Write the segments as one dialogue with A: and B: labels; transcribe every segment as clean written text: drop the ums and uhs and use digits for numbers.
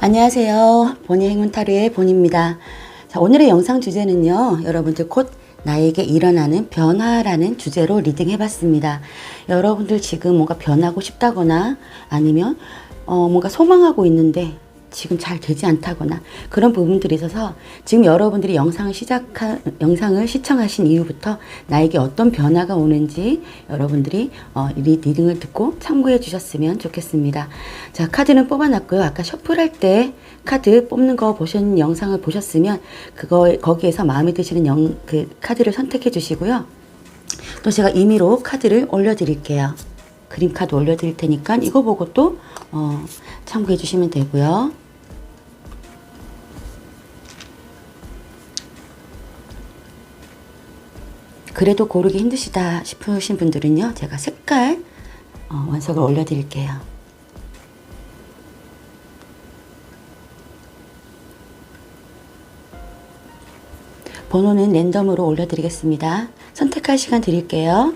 A: 안녕하세요. 보니 행운타로의 보니입니다. 자, 오늘의 영상 주제는요, 여러분들 곧 나에게 일어나는 변화라는 주제로 리딩 해봤습니다. 여러분들 지금 뭔가 변하고 싶다거나 아니면 뭔가 소망하고 있는데 지금 잘 되지 않다거나 그런 부분들이 있어서 지금 여러분들이 영상을 시청하신 이후부터 나에게 어떤 변화가 오는지 여러분들이 리딩을 듣고 참고해 주셨으면 좋겠습니다. 자, 카드는 뽑아놨고요. 아까 셔플할 때 카드 뽑는 거 보신 영상을 보셨으면 거기에서 마음에 드시는 그 카드를 선택해 주시고요. 또 제가 임의로 카드를 올려드릴게요. 그림 카드 올려드릴 테니까 이거 보고 또 참고해 주시면 되고요. 그래도 고르기 힘드시다 싶으신 분들은요, 제가 색깔 원석을 올려드릴게요. 번호는 랜덤으로 올려드리겠습니다. 선택할 시간 드릴게요.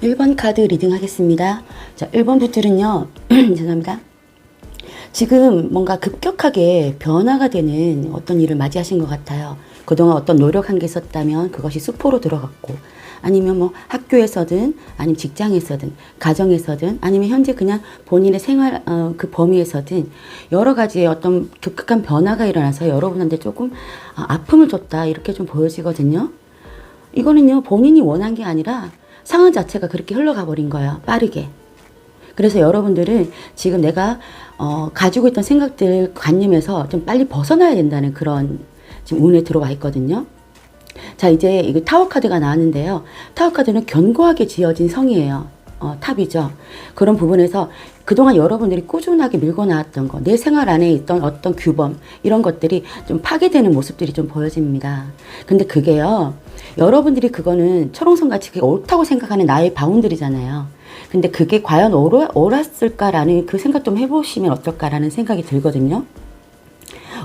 A: 일 번 카드 리딩 하겠습니다. 자, 1번 분들은요, 죄송합니다. 지금 뭔가 급격하게 변화가 되는 어떤 일을 맞이하신 것 같아요. 그동안 어떤 노력한 게 있었다면 그것이 수포로 들어갔고, 아니면 뭐 학교에서든, 아니면 직장에서든, 가정에서든, 아니면 현재 그냥 본인의 생활, 그 범위에서든 여러 가지의 어떤 급격한 변화가 일어나서 여러분한테 조금 아픔을 줬다. 이렇게 좀 보여지거든요. 이거는요, 본인이 원한 게 아니라 상황 자체가 그렇게 흘러가 버린 거예요. 빠르게. 그래서 여러분들은 지금 내가 가지고 있던 생각들, 관념에서 좀 빨리 벗어나야 된다는 그런 지금 운에 들어와 있거든요. 자, 이제 이거 타워 카드가 나왔는데요. 타워 카드는 견고하게 지어진 성이에요. 탑이죠. 그런 부분에서 그동안 여러분들이 꾸준하게 밀고 나왔던 거, 내 생활 안에 있던 어떤 규범, 이런 것들이 좀 파괴되는 모습들이 좀 보여집니다. 근데 그게요, 여러분들이 그거는 철옹성같이 그게 옳다고 생각하는 나의 바운들이잖아요. 근데 그게 과연 옳았을까라는 그 생각 좀 해보시면 어떨까라는 생각이 들거든요.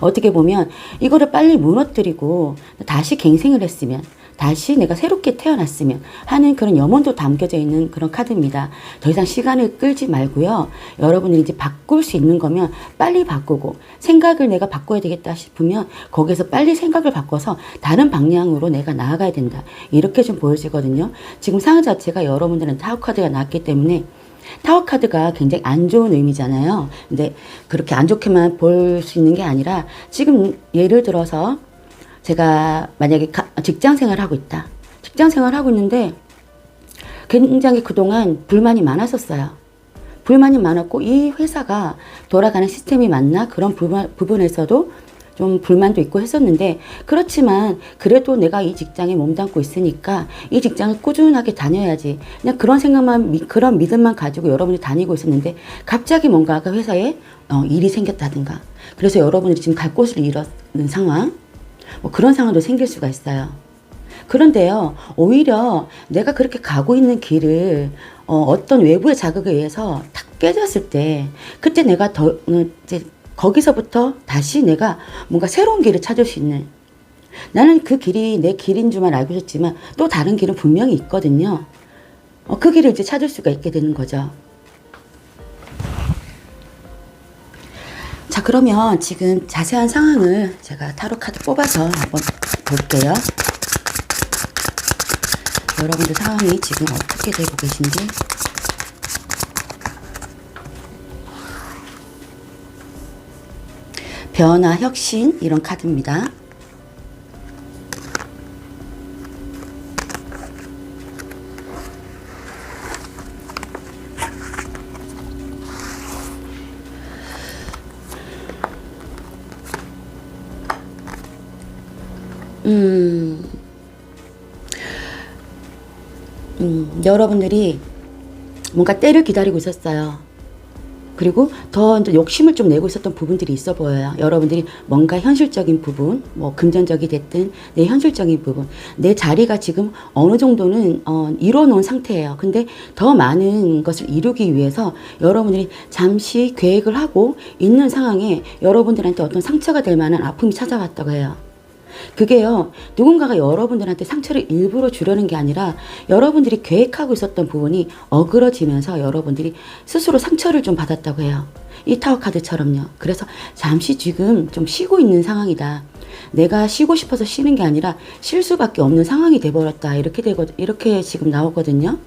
A: 어떻게 보면 이거를 빨리 무너뜨리고 다시 갱생을 했으면, 다시 내가 새롭게 태어났으면 하는 그런 염원도 담겨져 있는 그런 카드입니다. 더 이상 시간을 끌지 말고요. 여러분들이 이제 바꿀 수 있는 거면 빨리 바꾸고, 생각을 내가 바꿔야 되겠다 싶으면 거기서 빨리 생각을 바꿔서 다른 방향으로 내가 나아가야 된다. 이렇게 좀 보여지거든요. 지금 상황 자체가 여러분들은 타워 카드가 나왔기 때문에 타워 카드가 굉장히 안 좋은 의미잖아요. 근데 그렇게 안 좋게만 볼 수 있는 게 아니라, 지금 예를 들어서 제가 만약에 직장 생활을 하고 있다. 직장 생활을 하고 있는데 굉장히 그동안 불만이 많았었어요. 불만이 많았고 이 회사가 돌아가는 시스템이 맞나? 그런 부분에서도 좀 불만도 있고 했었는데, 그렇지만 그래도 내가 이 직장에 몸담고 있으니까 이 직장을 꾸준하게 다녀야지, 그냥 그런 생각만, 그런 믿음만 가지고 여러분이 다니고 있었는데 갑자기 뭔가 그 회사에 일이 생겼다든가, 그래서 여러분이 지금 갈 곳을 잃었는 상황, 뭐 그런 상황도 생길 수가 있어요. 그런데요, 오히려 내가 그렇게 가고 있는 길을 어떤 외부의 자극에 의해서 탁 깨졌을 때, 그때 내가 이제 거기서부터 다시 내가 뭔가 새로운 길을 찾을 수 있는, 나는 그 길이 내 길인 줄만 알고 있었지만 또 다른 길은 분명히 있거든요. 그 길을 이제 찾을 수가 있게 되는 거죠. 자, 그러면 지금 자세한 상황을 제가 타로 카드 뽑아서 한번 볼게요. 여러분들 상황이 지금 어떻게 되고 계신지. 변화, 혁신, 이런 카드입니다. 여러분들이 뭔가 때를 기다리고 있었어요. 그리고 더 이제 욕심을 좀 내고 있었던 부분들이 있어 보여요. 여러분들이 뭔가 현실적인 부분, 뭐 금전적이 됐든 내 현실적인 부분, 내 자리가 지금 어느 정도는 이뤄 놓은 상태예요. 근데 더 많은 것을 이루기 위해서 여러분들이 잠시 계획을 하고 있는 상황에 여러분들한테 어떤 상처가 될 만한 아픔이 찾아왔다고 해요. 그게요, 누군가가 여러분들한테 상처를 일부러 주려는 게 아니라 여러분들이 계획하고 있었던 부분이 어그러지면서 여러분들이 스스로 상처를 좀 받았다고 해요. 이 타워 카드처럼요. 그래서 잠시 지금 좀 쉬고 있는 상황이다. 내가 쉬고 싶어서 쉬는 게 아니라 쉴 수밖에 없는 상황이 돼버렸다. 이렇게 지금 나오거든요.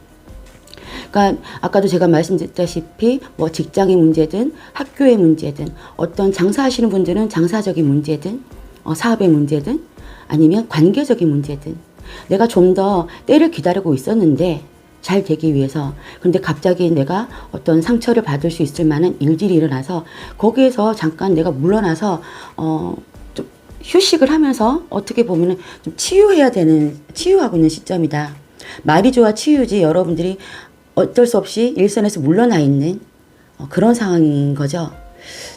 A: 그러니까 아까도 제가 말씀드렸다시피 뭐 직장의 문제든 학교의 문제든 어떤 장사하시는 분들은 장사적인 문제든 사업의 문제든 아니면 관계적인 문제든 내가 좀 더 때를 기다리고 있었는데 잘 되기 위해서 근데 갑자기 내가 어떤 상처를 받을 수 있을 만한 일들이 일어나서 거기에서 잠깐 내가 물러나서 좀 휴식을 하면서 어떻게 보면은 좀 치유하고 있는 시점이다. 말이 좋아 치유지 여러분들이 어쩔 수 없이 일선에서 물러나 있는 그런 상황인 거죠.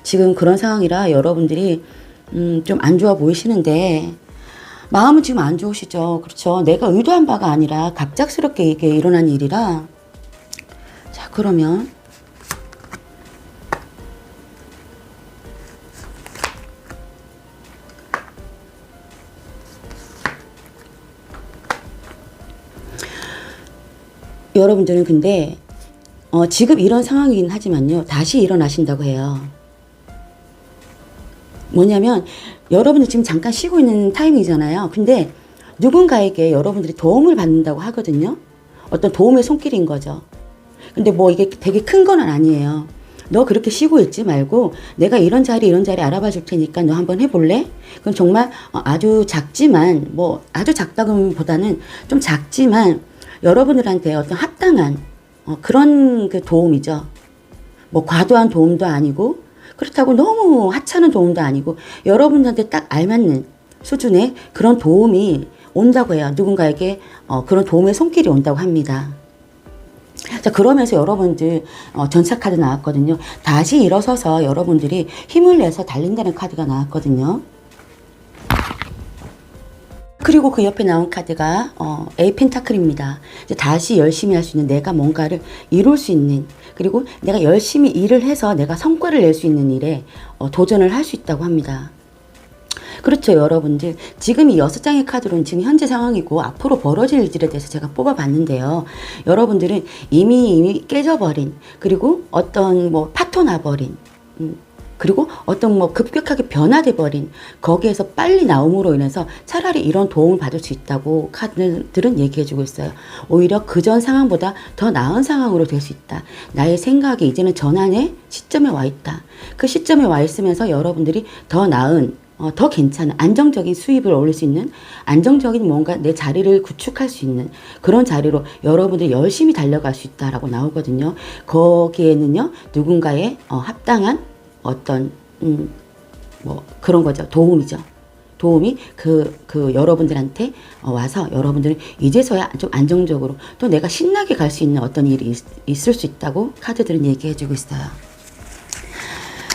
A: 지금 그런 상황이라 여러분들이 좀 안 좋아 보이시는데 마음은 지금 안 좋으시죠. 그렇죠. 내가 의도한 바가 아니라 갑작스럽게 이게 일어난 일이라. 자, 그러면 여러분들은 근데 지금 이런 상황이긴 하지만요. 다시 일어나신다고 해요. 뭐냐면 여러분들 지금 잠깐 쉬고 있는 타이밍이잖아요. 근데 누군가에게 여러분들이 도움을 받는다고 하거든요. 어떤 도움의 손길인 거죠. 근데 뭐 이게 되게 큰 건 아니에요. 너 그렇게 쉬고 있지 말고 내가 이런 자리 알아봐 줄 테니까 너 한번 해볼래? 그럼 정말 아주 작지만 뭐 아주 작다고보다는 좀 작지만 여러분들한테 어떤 합당한 그런 그 도움이죠. 뭐 과도한 도움도 아니고 그렇다고 너무 하찮은 도움도 아니고 여러분한테 딱 알맞는 수준의 그런 도움이 온다고 해요. 누군가에게 그런 도움의 손길이 온다고 합니다. 자, 그러면서 여러분들 전차 카드 나왔거든요. 다시 일어서서 여러분들이 힘을 내서 달린다는 카드가 나왔거든요. 그리고 그 옆에 나온 카드가 에이 펜타클입니다. 이제 다시 열심히 할 수 있는 내가 뭔가를 이룰 수 있는 그리고 내가 열심히 일을 해서 내가 성과를 낼 수 있는 일에 도전을 할 수 있다고 합니다. 그렇죠, 여러분들. 지금 이 6장의 카드로는 지금 현재 상황이고 앞으로 벌어질 일들에 대해서 제가 뽑아봤는데요. 여러분들은 이미 깨져버린 그리고 어떤 뭐 파토 나버린 그리고 어떤 뭐 급격하게 변화돼 버린 거기에서 빨리 나옴으로 인해서 차라리 이런 도움을 받을 수 있다고 카드들은 얘기해 주고 있어요. 오히려 그전 상황보다 더 나은 상황으로 될 수 있다. 나의 생각이 이제는 전환의 시점에 와 있다. 그 시점에 와 있으면서 여러분들이 더 나은 더 괜찮은 안정적인 수입을 올릴 수 있는 안정적인 뭔가 내 자리를 구축할 수 있는 그런 자리로 여러분들이 열심히 달려갈 수 있다라고 나오거든요. 거기에는요 누군가의 합당한 어떤 뭐 그런 거죠. 도움이죠. 도움이 그 여러분들한테 와서 여러분들은 이제서야 좀 안정적으로 또 내가 신나게 갈 수 있는 어떤 일이 있을 수 있다고 카드들은 얘기해 주고 있어요.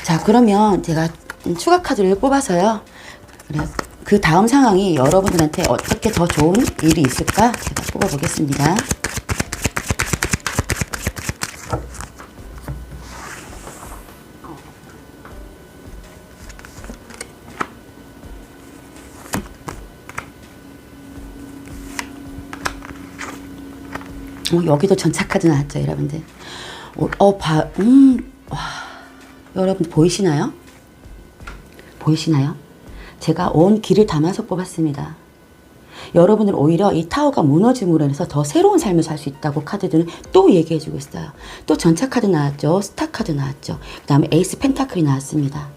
A: 자, 그러면 제가 추가 카드를 뽑아서요. 그 다음 상황이 여러분들한테 어떻게 더 좋은 일이 있을까 제가 뽑아보겠습니다. 여기도 전차 카드 나왔죠, 여러분들. 와, 여러분 보이시나요? 보이시나요? 제가 온 길을 담아서 뽑았습니다. 여러분들 오히려 이 타워가 무너짐으로 인해서 더 새로운 삶을 살 수 있다고 카드들은 또 얘기해주고 있어요. 또 전차 카드 나왔죠. 스타 카드 나왔죠. 그 다음에 에이스 펜타클이 나왔습니다.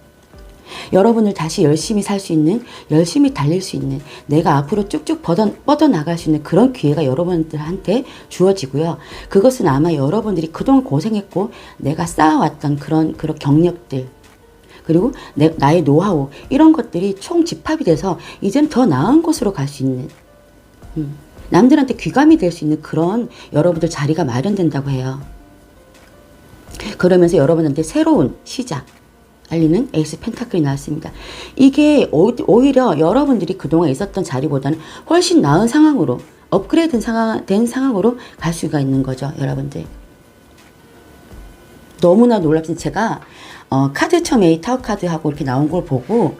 A: 여러분을 다시 열심히 살 수 있는, 열심히 달릴 수 있는, 내가 앞으로 쭉쭉 뻗어나갈 수 있는 그런 기회가 여러분들한테 주어지고요. 그것은 아마 여러분들이 그동안 고생했고 내가 쌓아왔던 그런 경력들 그리고 나의 노하우 이런 것들이 총 집합이 돼서 이젠 더 나은 곳으로 갈 수 있는 남들한테 귀감이 될 수 있는 그런 여러분들 자리가 마련된다고 해요. 그러면서 여러분한테 새로운 시작 알리는 에이스 펜타클이 나왔습니다. 이게 오히려 여러분들이 그동안 있었던 자리보다는 훨씬 나은 상황으로 업그레이드 된 상황으로 갈 수가 있는 거죠. 여러분들. 너무나 놀랍습니다. 제가 카드 처음에 타워 카드하고 이렇게 나온 걸 보고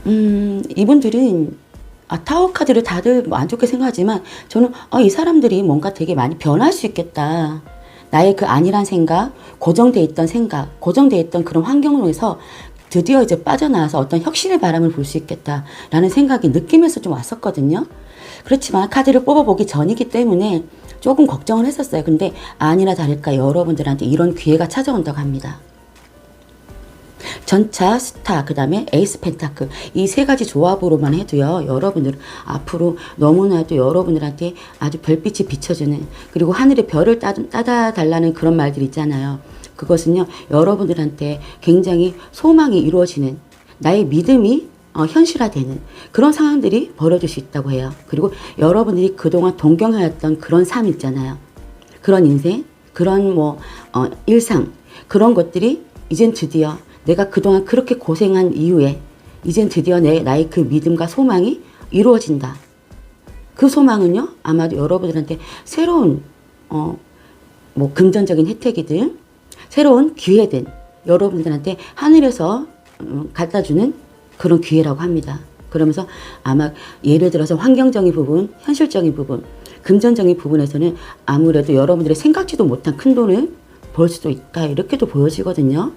A: 이분들은 타워 카드를 다들 뭐 안 좋게 생각하지만 저는 이 사람들이 뭔가 되게 많이 변할 수 있겠다. 나의 그 안일한 생각, 고정돼 있던 생각, 고정돼 있던 그런 환경으로해서 드디어 이제 빠져나와서 어떤 혁신의 바람을 불 수 있겠다라는 생각이 느끼면서 좀 왔었거든요. 그렇지만 카드를 뽑아보기 전이기 때문에 조금 걱정을 했었어요. 근데 아니나 다를까 여러분들한테 이런 기회가 찾아온다고 합니다. 전차, 스타, 그 다음에 에이스 펜타클 이 세 가지 조합으로만 해도요. 여러분들 앞으로 너무나도 여러분들한테 아주 별빛이 비춰주는 그리고 하늘의 별을 따다달라는 그런 말들 있잖아요. 그것은요. 여러분들한테 굉장히 소망이 이루어지는 나의 믿음이 현실화되는 그런 상황들이 벌어질 수 있다고 해요. 그리고 여러분들이 그동안 동경하였던 그런 삶 있잖아요. 그런 인생, 그런 일상 그런 것들이 이젠 드디어 내가 그동안 그렇게 고생한 이후에 이젠 드디어 나의 그 믿음과 소망이 이루어진다. 그 소망은요. 아마도 여러분들한테 새로운 금전적인 혜택이든 새로운 기회든 여러분들한테 하늘에서 갖다주는 그런 기회라고 합니다. 그러면서 아마 예를 들어서 환경적인 부분, 현실적인 부분, 금전적인 부분에서는 아무래도 여러분들이 생각지도 못한 큰 돈을 벌 수도 있다. 이렇게도 보여지거든요.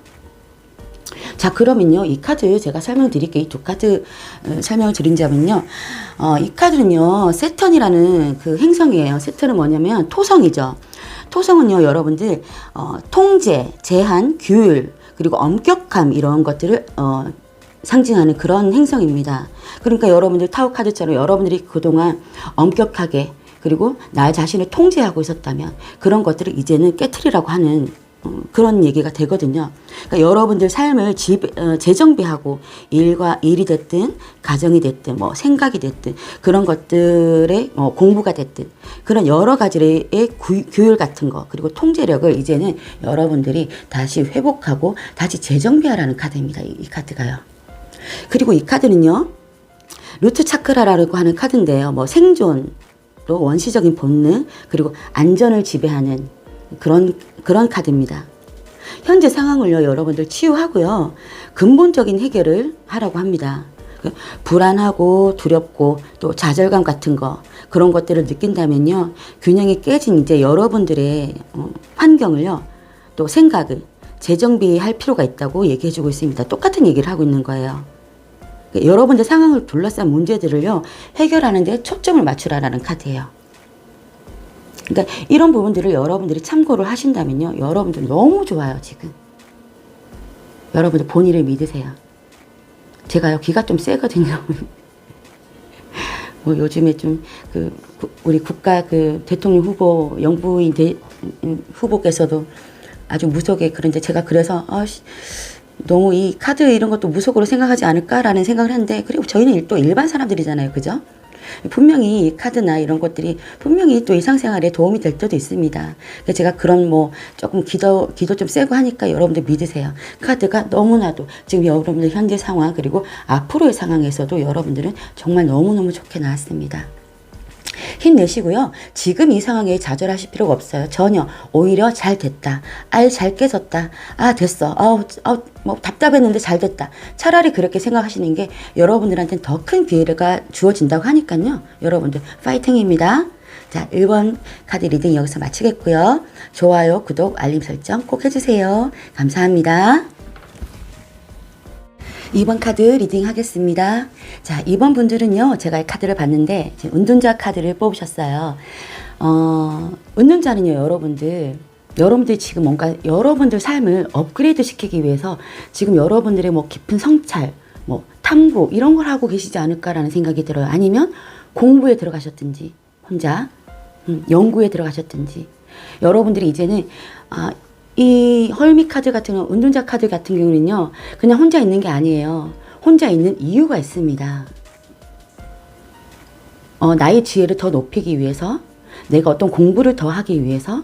A: 자, 그러면요. 이 카드 제가 설명드릴게요. 이 두 카드 설명을 드린 점은요. 이 카드는요. 세턴이라는 그 행성이에요. 세턴은 뭐냐면 토성이죠. 토성은요. 여러분들 통제, 제한, 규율, 그리고 엄격함 이런 것들을 상징하는 그런 행성입니다. 그러니까 여러분들 타워 카드처럼 여러분들이 그동안 엄격하게 그리고 나 자신을 통제하고 있었다면 그런 것들을 이제는 깨트리라고 하는 그런 얘기가 되거든요. 그러니까 여러분들 삶을 재정비하고 일이 됐든 가정이 됐든 생각이 됐든 그런 것들의 공부가 됐든 그런 여러 가지의 규율 같은 거 그리고 통제력을 이제는 여러분들이 다시 회복하고 다시 재정비하라는 카드입니다. 이 카드가요. 그리고 이 카드는요. 루트 차크라라고 하는 카드인데요. 생존 또 원시적인 본능 그리고 안전을 지배하는 그런 카드입니다. 현재 상황을요, 여러분들 치유하고요, 근본적인 해결을 하라고 합니다. 불안하고 두렵고 또 좌절감 같은 거, 그런 것들을 느낀다면요, 균형이 깨진 이제 여러분들의 환경을요, 또 생각을 재정비할 필요가 있다고 얘기해주고 있습니다. 똑같은 얘기를 하고 있는 거예요. 여러분들 상황을 둘러싼 문제들을요, 해결하는 데 초점을 맞추라는 카드예요. 그러니까 이런 부분들을 여러분들이 참고를 하신다면요. 여러분들 너무 좋아요, 지금. 여러분들 본인을 믿으세요. 제가요, 귀가 좀 세거든요. 요즘에 좀, 우리 국가 대통령 후보, 영부인 후보께서도 아주 무속에 그런데 제가 그래서, 너무 이 카드 이런 것도 무속으로 생각하지 않을까라는 생각을 했는데, 그리고 저희는 또 일반 사람들이잖아요. 그죠? 분명히 카드나 이런 것들이 분명히 또 일상생활에 도움이 될 때도 있습니다. 그래서 제가 그런 조금 기도 좀 세고 하니까 여러분들 믿으세요. 카드가 너무나도 지금 여러분들 현재 상황 그리고 앞으로의 상황에서도 여러분들은 정말 너무너무 좋게 나왔습니다. 힘내시고요. 지금 이 상황에 좌절하실 필요가 없어요. 전혀. 오히려 잘 됐다. 잘 깨졌다. 됐어. 답답했는데 잘 됐다. 차라리 그렇게 생각하시는 게 여러분들한테는 더 큰 기회가 주어진다고 하니까요. 여러분들 파이팅입니다. 자, 1번 카드 리딩 여기서 마치겠고요. 좋아요, 구독, 알림 설정 꼭 해주세요. 감사합니다. 2번 카드 리딩 하겠습니다. 자, 2번 분들은요, 제가 이 카드를 봤는데, 은둔자 카드를 뽑으셨어요. 은둔자는요, 여러분들이 지금 뭔가 여러분들 삶을 업그레이드 시키기 위해서 지금 여러분들의 깊은 성찰, 탐구, 이런 걸 하고 계시지 않을까라는 생각이 들어요. 아니면 공부에 들어가셨든지, 혼자, 연구에 들어가셨든지, 여러분들이 이제는, 이 헐미 카드 같은 경우, 은둔자 카드 같은 경우는요, 그냥 혼자 있는 게 아니에요. 혼자 있는 이유가 있습니다. 나의 지혜를 더 높이기 위해서, 내가 어떤 공부를 더 하기 위해서,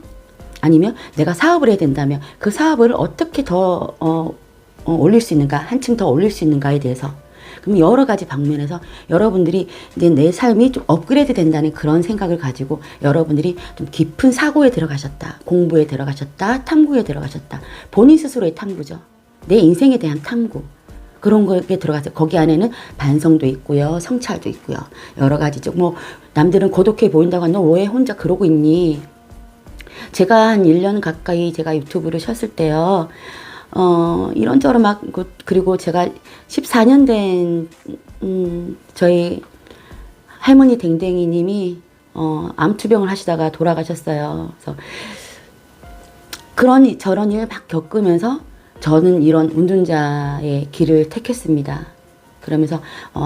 A: 아니면 내가 사업을 해야 된다면 그 사업을 어떻게 더 올릴 수 있는가, 한층 더 올릴 수 있는가에 대해서. 그럼 여러 가지 방면에서 여러분들이 이제 내 삶이 좀 업그레이드 된다는 그런 생각을 가지고 여러분들이 좀 깊은 사고에 들어가셨다. 공부에 들어가셨다. 탐구에 들어가셨다. 본인 스스로의 탐구죠. 내 인생에 대한 탐구. 그런 거에 들어가서 거기 안에는 반성도 있고요. 성찰도 있고요. 여러 가지죠. 뭐 남들은 고독해 보인다고 너 왜 혼자 그러고 있니? 제가 한 1년 가까이 제가 유튜브를 셨을 때요. 이런저런 막, 그리고 제가 14년 된, 저희 할머니 댕댕이 님이, 암투병을 하시다가 돌아가셨어요. 그래서 그런, 저런 일 막 겪으면서 저는 이런 운둔자의 길을 택했습니다. 그러면서,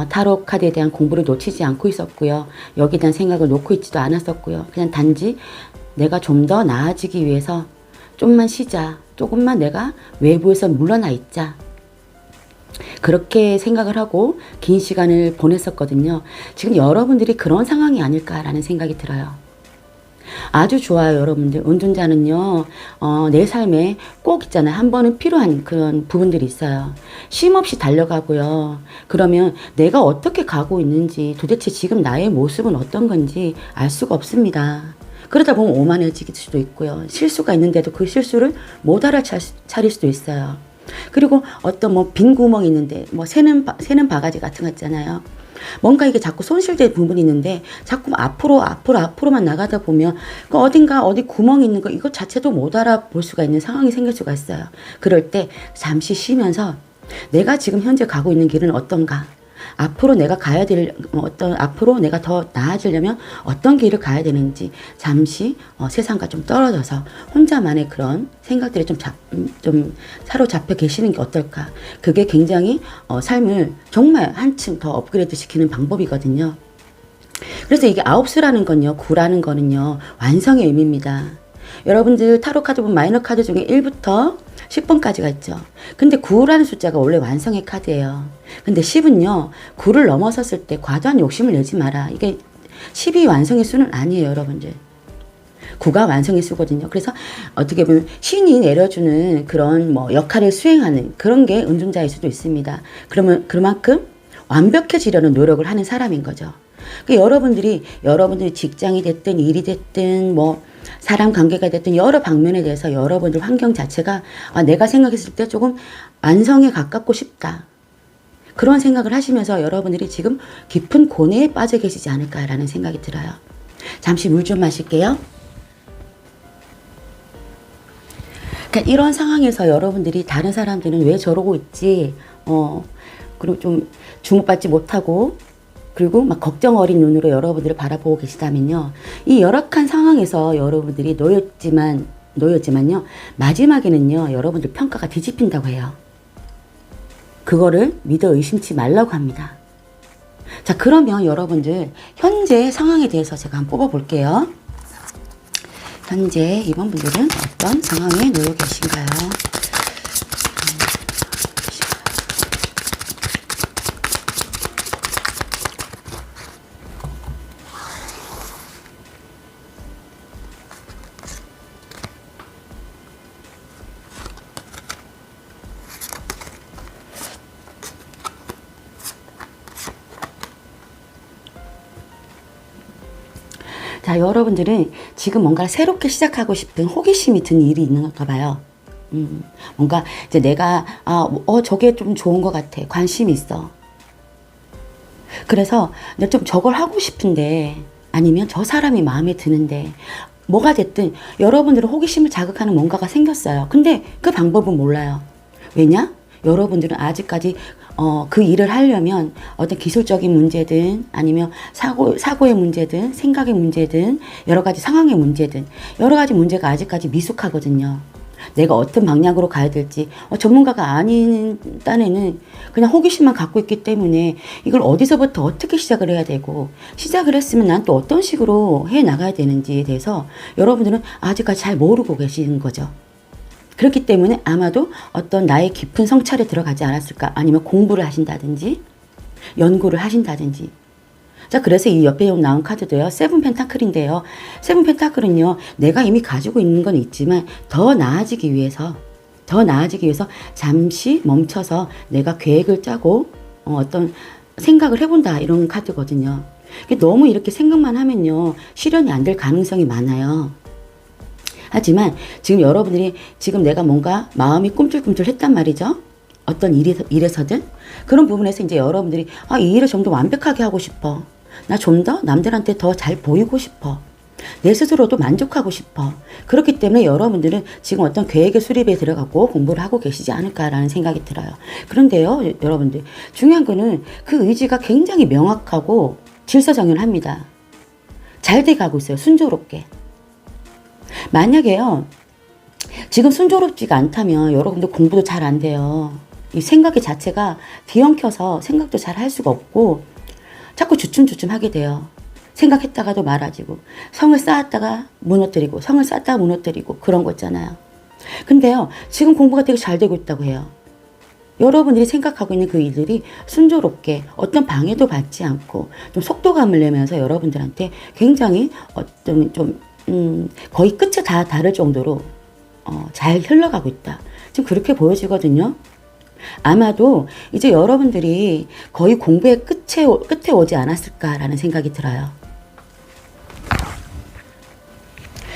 A: 타로 카드에 대한 공부를 놓치지 않고 있었고요. 여기에 대한 생각을 놓고 있지도 않았었고요. 그냥 단지 내가 좀 더 나아지기 위해서 좀만 쉬자. 조금만 내가 외부에서 물러나 있자. 그렇게 생각을 하고 긴 시간을 보냈었거든요. 지금 여러분들이 그런 상황이 아닐까라는 생각이 들어요. 아주 좋아요, 여러분들. 운둔자는요, 내 삶에 꼭 있잖아요. 한 번은 필요한 그런 부분들이 있어요. 쉼 없이 달려가고요. 그러면 내가 어떻게 가고 있는지, 도대체 지금 나의 모습은 어떤 건지 알 수가 없습니다. 그러다 보면 오만해질 수도 있고요. 실수가 있는데도 그 실수를 못 알아차릴 수도 있어요. 그리고 어떤 뭐 빈 구멍이 있는데 뭐 새는 바가지 같은 거 있잖아요. 뭔가 이게 자꾸 손실될 부분이 있는데 자꾸 앞으로만 나가다 보면 그 어디 구멍이 있는 거 이것 자체도 못 알아볼 수가 있는 상황이 생길 수가 있어요. 그럴 때 잠시 쉬면서 내가 지금 현재 가고 있는 길은 어떤가? 앞으로 내가 가야 될 앞으로 내가 더 나아지려면 어떤 길을 가야 되는지 잠시 세상과 좀 떨어져서 혼자만의 그런 생각들에 좀 사로잡혀 계시는 게 어떨까. 그게 굉장히 삶을 정말 한층 더 업그레이드 시키는 방법이거든요. 그래서 이게 9수라는 건요, 9라는 거는요, 완성의 의미입니다. 여러분들 타로 카드 보면 마이너 카드 중에 1부터 10번까지가 있죠. 근데 9라는 숫자가 원래 완성의 카드예요. 근데 10은요, 9를 넘어섰을 때 과도한 욕심을 내지 마라. 이게 10이 완성의 수는 아니에요, 여러분들. 9가 완성의 수거든요. 그래서 어떻게 보면 신이 내려주는 그런 뭐 역할을 수행하는 그런 게 운둔자일 수도 있습니다. 그러면 그만큼 완벽해지려는 노력을 하는 사람인 거죠. 그러니까 여러분들이 직장이 됐든 일이 됐든 뭐 사람 관계가 됐든 여러 방면에 대해서 여러분들 환경 자체가 내가 생각했을 때 조금 완성에 가깝고 싶다. 그런 생각을 하시면서 여러분들이 지금 깊은 고뇌에 빠져 계시지 않을까라는 생각이 들어요. 잠시 물 좀 마실게요. 그러니까 이런 상황에서 여러분들이 다른 사람들은 왜 저러고 있지? 그리고 좀 주목받지 못하고 그리고 막 걱정 어린 눈으로 여러분들을 바라보고 계시다면요. 이 열악한 상황에서 여러분들이 놓였지만요. 마지막에는요. 여러분들 평가가 뒤집힌다고 해요. 그거를 믿어 의심치 말라고 합니다. 자, 그러면 여러분들 현재 상황에 대해서 제가 한번 뽑아볼게요. 현재 이번 분들은 어떤 상황에 놓여 계신가요? 자, 여러분들은 지금 뭔가 새롭게 시작하고 싶은 호기심이 든 일이 있는가 봐요. 뭔가 이제 내가 저게 좀 좋은 것 같아. 관심이 있어. 그래서 내가 좀 저걸 하고 싶은데 아니면 저 사람이 마음에 드는데 뭐가 됐든 여러분들은 호기심을 자극하는 뭔가가 생겼어요. 근데 그 방법은 몰라요. 왜냐? 여러분들은 아직까지 그 일을 하려면 어떤 기술적인 문제든 아니면 사고의 문제든 생각의 문제든 여러 가지 상황의 문제든 여러 가지 문제가 아직까지 미숙하거든요. 내가 어떤 방향으로 가야 될지 전문가가 아닌 딴에는 그냥 호기심만 갖고 있기 때문에 이걸 어디서부터 어떻게 시작을 해야 되고 시작을 했으면 난 또 어떤 식으로 해 나가야 되는지에 대해서 여러분들은 아직까지 잘 모르고 계시는 거죠. 그렇기 때문에 아마도 어떤 나의 깊은 성찰에 들어가지 않았을까 아니면 공부를 하신다든지 연구를 하신다든지 자, 그래서 이 옆에 나온 카드도요, 세븐 펜타클인데요. 세븐 펜타클은요, 내가 이미 가지고 있는 건 있지만 더 나아지기 위해서 잠시 멈춰서 내가 계획을 짜고 어떤 생각을 해본다, 이런 카드거든요. 너무 이렇게 생각만 하면요, 실현이 안 될 가능성이 많아요. 하지만 지금 여러분들이 지금 내가 뭔가 마음이 꿈틀꿈틀 했단 말이죠. 어떤 일에서든 그런 부분에서 이제 여러분들이 이 일을 좀 더 완벽하게 하고 싶어. 나 좀 더 남들한테 더 잘 보이고 싶어. 내 스스로도 만족하고 싶어. 그렇기 때문에 여러분들은 지금 어떤 계획의 수립에 들어가고 공부를 하고 계시지 않을까라는 생각이 들어요. 그런데요, 여러분들, 중요한 거는 그 의지가 굉장히 명확하고 질서정연합니다. 잘 돼가고 있어요. 순조롭게. 만약에요, 지금 순조롭지가 않다면 여러분들 공부도 잘 안 돼요. 이 생각의 자체가 뒤엉켜서 생각도 잘 할 수가 없고 자꾸 주춤주춤 하게 돼요. 생각했다가도 말아지고, 성을 쌓았다가 무너뜨리고, 성을 쌓았다가 무너뜨리고, 그런 거 있잖아요. 근데요, 지금 공부가 되게 잘 되고 있다고 해요. 여러분들이 생각하고 있는 그 일들이 순조롭게 어떤 방해도 받지 않고 좀 속도감을 내면서 여러분들한테 굉장히 어떤 좀 거의 끝에 다 다를 정도로 잘 흘러가고 있다. 지금 그렇게 보여지거든요. 아마도 이제 여러분들이 거의 공부의 끝에 오지 않았을까라는 생각이 들어요.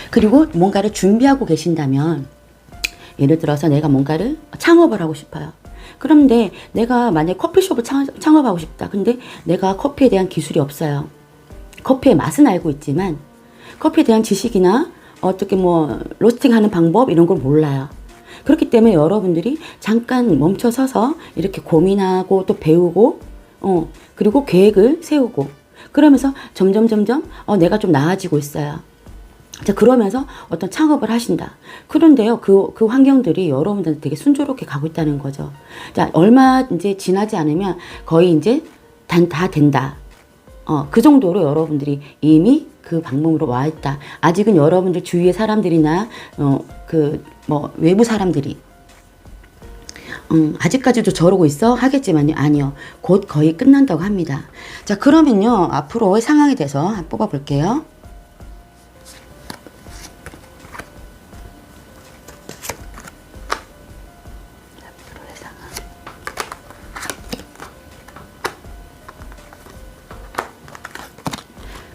A: 그리고 뭔가를 준비하고 계신다면, 예를 들어서 내가 뭔가를 창업을 하고 싶어요. 그런데 내가 만약에 커피숍을 창업하고 싶다. 근데 내가 커피에 대한 기술이 없어요. 커피의 맛은 알고 있지만 커피에 대한 지식이나 어떻게 로스팅하는 방법 이런 걸 몰라요. 그렇기 때문에 여러분들이 잠깐 멈춰 서서 이렇게 고민하고 또 배우고 그리고 계획을 세우고 그러면서 점점 내가 좀 나아지고 있어요. 자, 그러면서 어떤 창업을 하신다. 그런데요, 그 환경들이 여러분들한테 되게 순조롭게 가고 있다는 거죠. 자, 얼마 이제 지나지 않으면 거의 이제 다 된다. 그 정도로 여러분들이 이미 그 방법으로 와 있다. 아직은 여러분들 주위의 사람들이나 외부 사람들이 아직까지도 저러고 있어 하겠지만요, 아니요, 곧 거의 끝난다고 합니다. 자, 그러면요, 앞으로의 상황에 대해서 한번 뽑아 볼게요.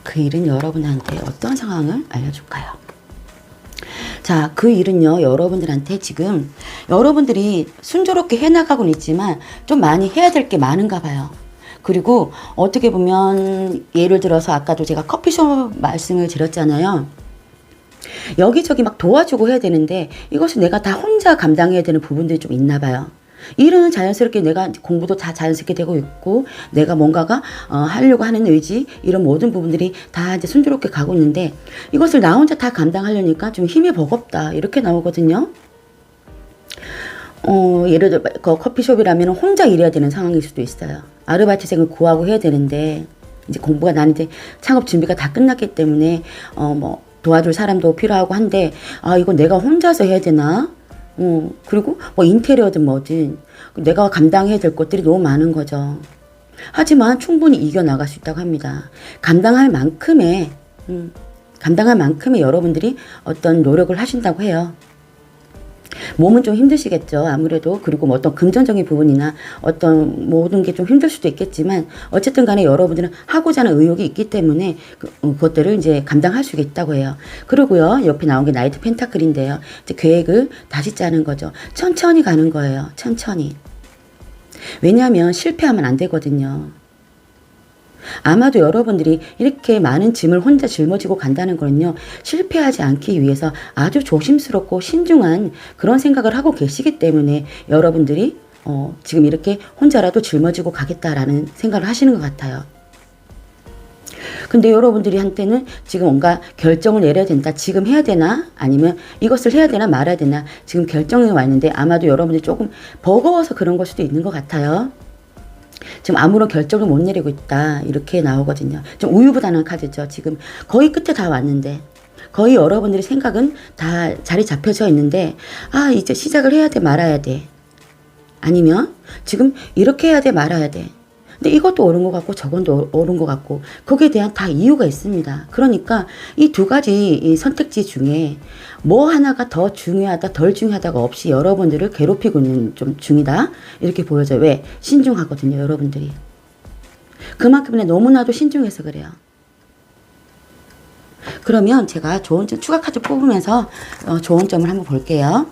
A: 그 일은 여러분한테 어떤 상황을 알려줄까요? 자, 그 일은요, 여러분들한테 지금 여러분들이 순조롭게 해나가고는 있지만 좀 많이 해야 될 게 많은가 봐요. 그리고 어떻게 보면 예를 들어서 아까도 제가 커피숍 말씀을 드렸잖아요. 여기저기 막 도와주고 해야 되는데 이것을 내가 다 혼자 감당해야 되는 부분들이 좀 있나 봐요. 일은 자연스럽게 내가 공부도 다 자연스럽게 되고 있고 내가 뭔가가 하려고 하는 의지 이런 모든 부분들이 다 이제 순조롭게 가고 있는데 이것을 나 혼자 다 감당하려니까 좀 힘이 버겁다 이렇게 나오거든요. 예를 들어 커피숍이라면 혼자 일해야 되는 상황일 수도 있어요. 아르바이트생을 구하고 해야 되는데 이제 공부가 나는 이제 창업 준비가 다 끝났기 때문에 도와줄 사람도 필요하고 한데 이거 내가 혼자서 해야 되나? 그리고 인테리어든 뭐든 내가 감당해야 될 것들이 너무 많은 거죠. 하지만 충분히 이겨나갈 수 있다고 합니다. 감당할 만큼의 여러분들이 어떤 노력을 하신다고 해요. 몸은 좀 힘드시겠죠. 아무래도. 그리고 어떤 금전적인 부분이나 어떤 모든 게 좀 힘들 수도 있겠지만 어쨌든 간에 여러분들은 하고자 하는 의욕이 있기 때문에 그것들을 이제 감당할 수 있다고 해요. 그리고요, 옆에 나온 게 나이트 펜타클인데요. 이제 계획을 다시 짜는 거죠. 천천히 가는 거예요. 천천히. 왜냐하면 실패하면 안 되거든요. 아마도 여러분들이 이렇게 많은 짐을 혼자 짊어지고 간다는 거는요, 실패하지 않기 위해서 아주 조심스럽고 신중한 그런 생각을 하고 계시기 때문에 여러분들이 지금 이렇게 혼자라도 짊어지고 가겠다라는 생각을 하시는 것 같아요. 근데 여러분들이 한테는 지금 뭔가 결정을 내려야 된다. 지금 해야 되나? 아니면 이것을 해야 되나 말아야 되나? 지금 결정이 와 있는데 아마도 여러분들이 조금 버거워서 그런 걸 수도 있는 것 같아요. 지금 아무런 결정을 못 내리고 있다 이렇게 나오거든요. 좀 우유부단한 카드죠. 지금 거의 끝에 다 왔는데 거의 여러분들의 생각은 다 자리 잡혀져 있는데 이제 시작을 해야 돼 말아야 돼 아니면 지금 이렇게 해야 돼 말아야 돼 근데 이것도 옳은 것 같고 저건 옳은 것 같고 거기에 대한 다 이유가 있습니다. 그러니까 이 두 가지 이 선택지 중에 뭐 하나가 더 중요하다 덜 중요하다가 없이 여러분들을 괴롭히고 있는 좀 중이다 이렇게 보여져요. 왜? 신중하거든요 여러분들이. 그만큼 너무나도 신중해서 그래요. 그러면 제가 좋은 점 추가 카드 뽑으면서 좋은 점을 한번 볼게요.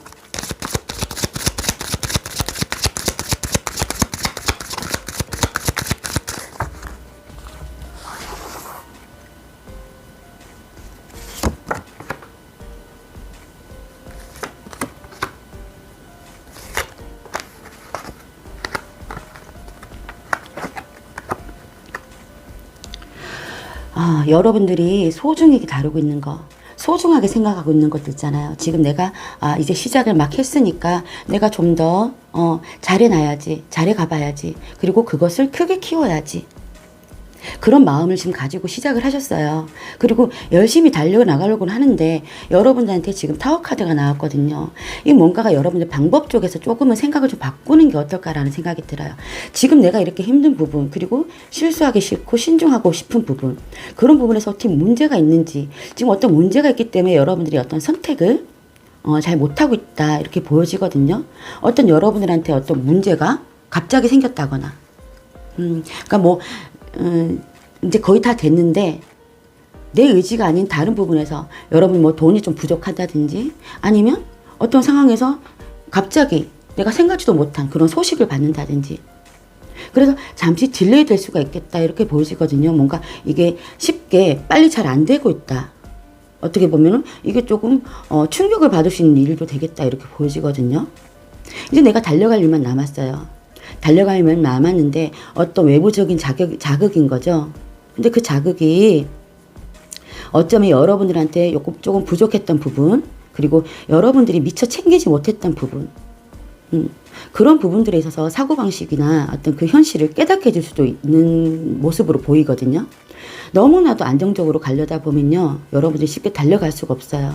A: 여러분들이 소중히 다루고 있는 거, 소중하게 생각하고 있는 것도 있잖아요. 지금 내가 이제 시작을 막 했으니까 내가 좀 더 잘해놔야지, 잘해가봐야지, 그리고 그것을 크게 키워야지. 그런 마음을 지금 가지고 시작을 하셨어요. 그리고 열심히 달려나가려고는 하는데 여러분들한테 지금 타워 카드가 나왔거든요. 이 뭔가가 여러분들 방법 쪽에서 조금은 생각을 좀 바꾸는 게 어떨까라는 생각이 들어요. 지금 내가 이렇게 힘든 부분, 그리고 실수하기 싫고 신중하고 싶은 부분, 그런 부분에서 어떻게 문제가 있는지, 지금 어떤 문제가 있기 때문에 여러분들이 어떤 선택을 잘 못하고 있다 이렇게 보여지거든요. 어떤 여러분들한테 어떤 문제가 갑자기 생겼다거나 그러니까 뭐 이제 거의 다 됐는데 내 의지가 아닌 다른 부분에서 여러분 뭐 돈이 좀 부족하다든지 아니면 어떤 상황에서 갑자기 내가 생각지도 못한 그런 소식을 받는다든지 그래서 잠시 딜레이 될 수가 있겠다 이렇게 보여지거든요. 뭔가 이게 쉽게 빨리 잘 안 되고 있다. 어떻게 보면은 이게 조금 충격을 받을 수 있는 일도 되겠다 이렇게 보여지거든요. 이제 내가 달려갈 일만 남았어요. 달려갈 일만 남았는데 어떤 외부적인 자극인 거죠. 근데 그 자극이 어쩌면 여러분들한테 조금 부족했던 부분, 그리고 여러분들이 미처 챙기지 못했던 부분, 그런 부분들에 있어서 사고방식이나 어떤 그 현실을 깨닫게 해줄 수도 있는 모습으로 보이거든요. 너무나도 안정적으로 가려다 보면요, 여러분들이 쉽게 달려갈 수가 없어요.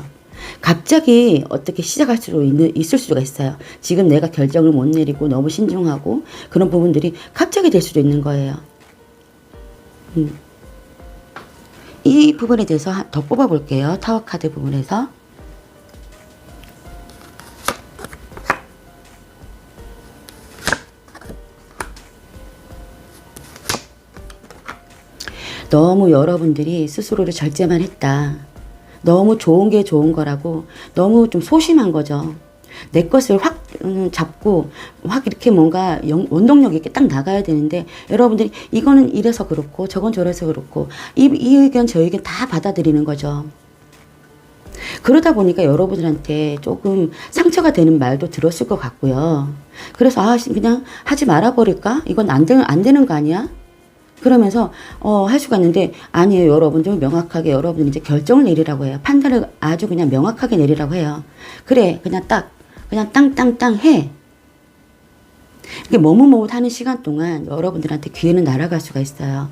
A: 갑자기 어떻게 시작할 수도 있을 수가 있어요. 지금 내가 결정을 못 내리고 너무 신중하고 그런 부분들이 갑자기 될 수도 있는 거예요. 이 부분에 대해서 더 뽑아볼게요. 타워 카드 부분에서. 너무 여러분들이 스스로를 절제만 했다. 너무 좋은 게 좋은 거라고 너무 좀 소심한 거죠. 내 것을 확 잡고 확 이렇게 뭔가 원동력 있게 딱 나가야 되는데 여러분들이 이거는 이래서 그렇고 저건 저래서 그렇고 이 의견 저 의견 다 받아들이는 거죠. 그러다 보니까 여러분들한테 조금 상처가 되는 말도 들었을 것 같고요. 그래서 그냥 하지 말아버릴까? 이건 안 되는 거 아니야? 그러면서 할 수가 있는데 아니에요. 여러분들 명확하게 여러분들 이제 결정을 내리라고 해요. 판단을 아주 그냥 명확하게 내리라고 해요. 그래 그냥 땅땅땅 해. 이게 머뭇머뭇하는 시간 동안 여러분들한테 기회는 날아갈 수가 있어요.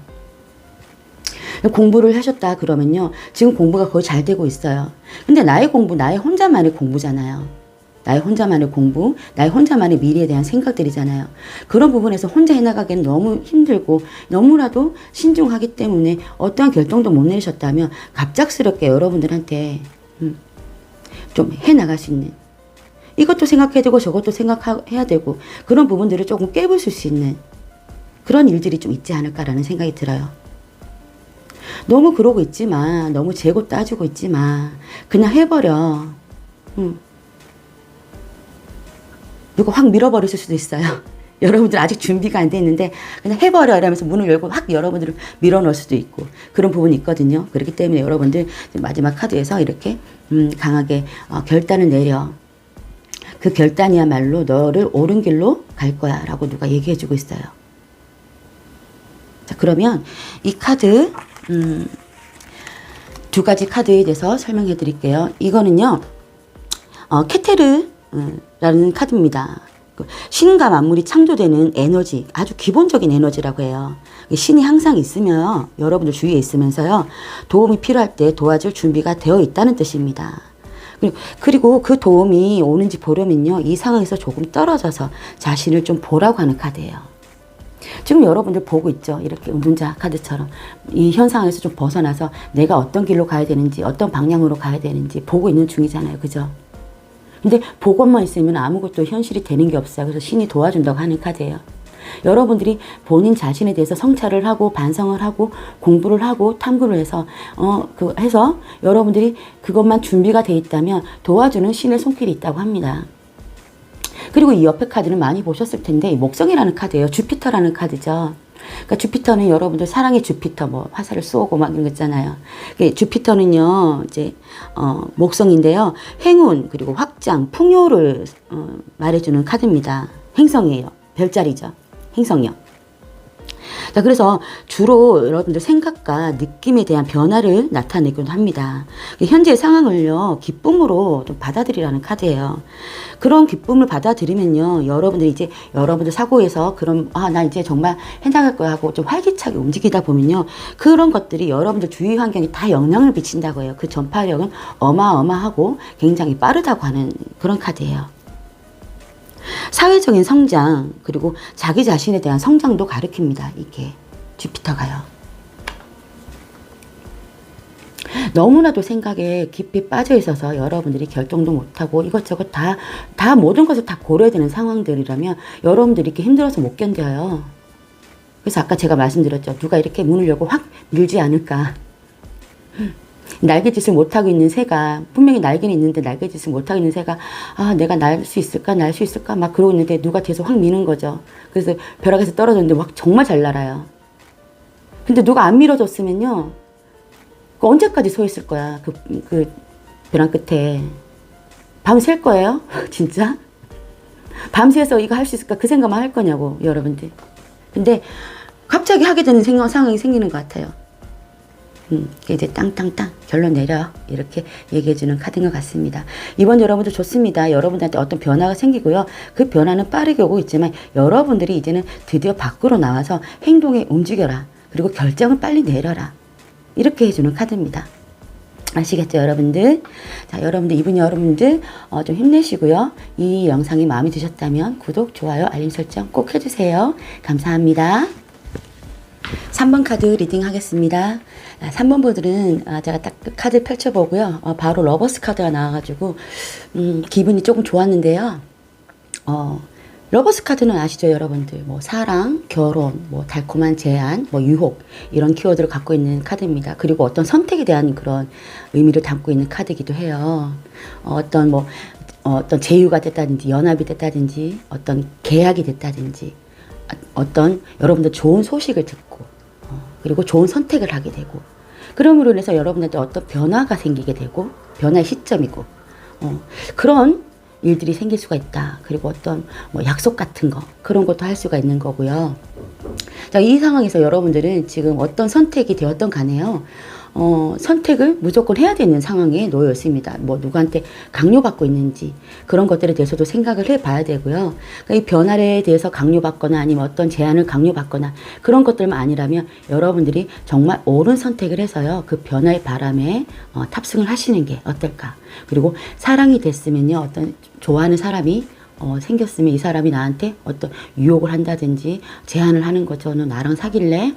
A: 공부를 하셨다 그러면요. 지금 공부가 거의 잘 되고 있어요. 근데 나의 공부, 나의 혼자만의 공부잖아요. 나의 혼자만의 공부, 나의 혼자만의 미래에 대한 생각들이잖아요. 그런 부분에서 혼자 해나가기는 너무 힘들고 너무나도 신중하기 때문에 어떠한 결정도 못 내리셨다면 갑작스럽게 여러분들한테 좀 해나갈 수 있는, 이것도 생각해야 되고 저것도 생각해야 되고 그런 부분들을 조금 깨부술 수 있는 그런 일들이 좀 있지 않을까라는 생각이 들어요. 너무 그러고 있지 마. 너무 재고 따지고 있지 마. 그냥 해버려. 누가 확 밀어버리실 수도 있어요. 여러분들 아직 준비가 안 돼 있는데 그냥 해버려 이러면서 문을 열고 확 여러분들을 밀어넣을 수도 있고 그런 부분이 있거든요. 그렇기 때문에 여러분들 마지막 카드에서 이렇게 강하게 결단을 내려. 그 결단이야말로 너를 옳은 길로 갈 거야 라고 누가 얘기해 주고 있어요. 자, 그러면 이 카드 두 가지 카드에 대해서 설명해 드릴게요. 이거는요 케테르라는 카드입니다. 신과 만물이 창조되는 에너지, 아주 기본적인 에너지라고 해요. 신이 항상 있으면 여러분들 주위에 있으면서요 도움이 필요할 때 도와줄 준비가 되어 있다는 뜻입니다. 그리고 그 도움이 오는지 보려면요 이 상황에서 조금 떨어져서 자신을 좀 보라고 하는 카드예요. 지금 여러분들 보고 있죠. 이렇게 운둔자 카드처럼 이 현상에서 좀 벗어나서 내가 어떤 길로 가야 되는지, 어떤 방향으로 가야 되는지 보고 있는 중이잖아요. 그죠? 근데 보고만 있으면 아무것도 현실이 되는 게 없어요. 그래서 신이 도와준다고 하는 카드예요. 여러분들이 본인 자신에 대해서 성찰을 하고 반성을 하고 공부를 하고 탐구를 해서 해서 여러분들이 그것만 준비가 돼 있다면 도와주는 신의 손길이 있다고 합니다. 그리고 이 옆에 카드는 많이 보셨을 텐데 목성이라는 카드예요. 주피터라는 카드죠. 그러니까 주피터는 여러분들 사랑의 주피터 뭐 화살을 쏘고 막 이런 거 있잖아요. 주피터는요 이제 목성인데요. 행운 그리고 확장, 풍요를 말해주는 카드입니다. 행성이에요. 별자리죠. 행성이요. 자, 그래서 주로 여러분들 생각과 느낌에 대한 변화를 나타내기도 합니다. 현재 상황을요, 기쁨으로 좀 받아들이라는 카드예요. 그런 기쁨을 받아들이면요, 여러분들이 이제 여러분들 사고에서 그런, 나 이제 정말 해나갈 거야 하고 좀 활기차게 움직이다 보면요, 그런 것들이 여러분들 주위 환경에 다 영향을 미친다고 해요. 그 전파력은 어마어마하고 굉장히 빠르다고 하는 그런 카드예요. 사회적인 성장 그리고 자기 자신에 대한 성장도 가리킵니다. 이게 주피터가요. 너무나도 생각에 깊이 빠져 있어서 여러분들이 결정도 못하고 이것저것 다 모든 것을 다 고려해야 되는 상황들이라면 여러분들이 이렇게 힘들어서 못 견뎌요. 그래서 아까 제가 말씀드렸죠. 누가 이렇게 문을 열고 확 밀지 않을까. 날개짓을 못하고 있는 새가, 분명히 날개는 있는데 날개짓을 못하고 있는 새가 내가 날 수 있을까 막 그러고 있는데 누가 뒤에서 확 미는 거죠. 그래서 벼락에서 떨어졌는데 막 정말 잘 날아요. 근데 누가 안 밀어줬으면요, 언제까지 서 있을 거야. 그 벼랑 끝에 밤샐 거예요. 진짜 밤새서 이거 할 수 있을까 그 생각만 할 거냐고 여러분들. 근데 갑자기 하게 되는 상황이 생기는 것 같아요. 이제 땅땅땅 결론 내려 이렇게 얘기해주는 카드인 것 같습니다. 이번 여러분들 좋습니다. 여러분들한테 어떤 변화가 생기고요. 그 변화는 빠르게 오고 있지만 여러분들이 이제는 드디어 밖으로 나와서 행동에 움직여라. 그리고 결정을 빨리 내려라. 이렇게 해주는 카드입니다. 아시겠죠 여러분들? 자, 여러분들 이분 여러분들 좀 힘내시고요. 이 영상이 마음에 드셨다면 구독, 좋아요, 알림 설정 꼭 해주세요. 감사합니다. 3번 카드 리딩 하겠습니다. 3번 분들은 제가 딱 카드 펼쳐보고요. 바로 러버스 카드가 나와가지고 기분이 조금 좋았는데요. 러버스 카드는 아시죠 여러분들? 뭐 사랑, 결혼, 뭐 달콤한 제안, 뭐 유혹 이런 키워드를 갖고 있는 카드입니다. 그리고 어떤 선택에 대한 그런 의미를 담고 있는 카드이기도 해요. 어떤 제휴가 됐다든지 연합이 됐다든지 어떤 계약이 됐다든지 어떤 여러분들 좋은 소식을 듣고 그리고 좋은 선택을 하게 되고 그럼으로 인해서 여러분한테 어떤 변화가 생기게 되고 변화의 시점이고 그런 일들이 생길 수가 있다. 그리고 어떤 뭐 약속 같은 거 그런 것도 할 수가 있는 거고요. 자, 이 상황에서 여러분들은 지금 어떤 선택이 되었던 간에요. 선택을 무조건 해야 되는 상황에 놓여 있습니다. 뭐 누구한테 강요받고 있는지 그런 것들에 대해서도 생각을 해봐야 되고요. 그러니까 이 변화에 대해서 강요받거나 아니면 어떤 제안을 강요받거나 그런 것들만 아니라면 여러분들이 정말 옳은 선택을 해서요. 그 변화의 바람에 탑승을 하시는 게 어떨까. 그리고 사랑이 됐으면요. 어떤 좋아하는 사람이 생겼으면 이 사람이 나한테 어떤 유혹을 한다든지 제안을 하는 거죠. 너 나랑 사귈래?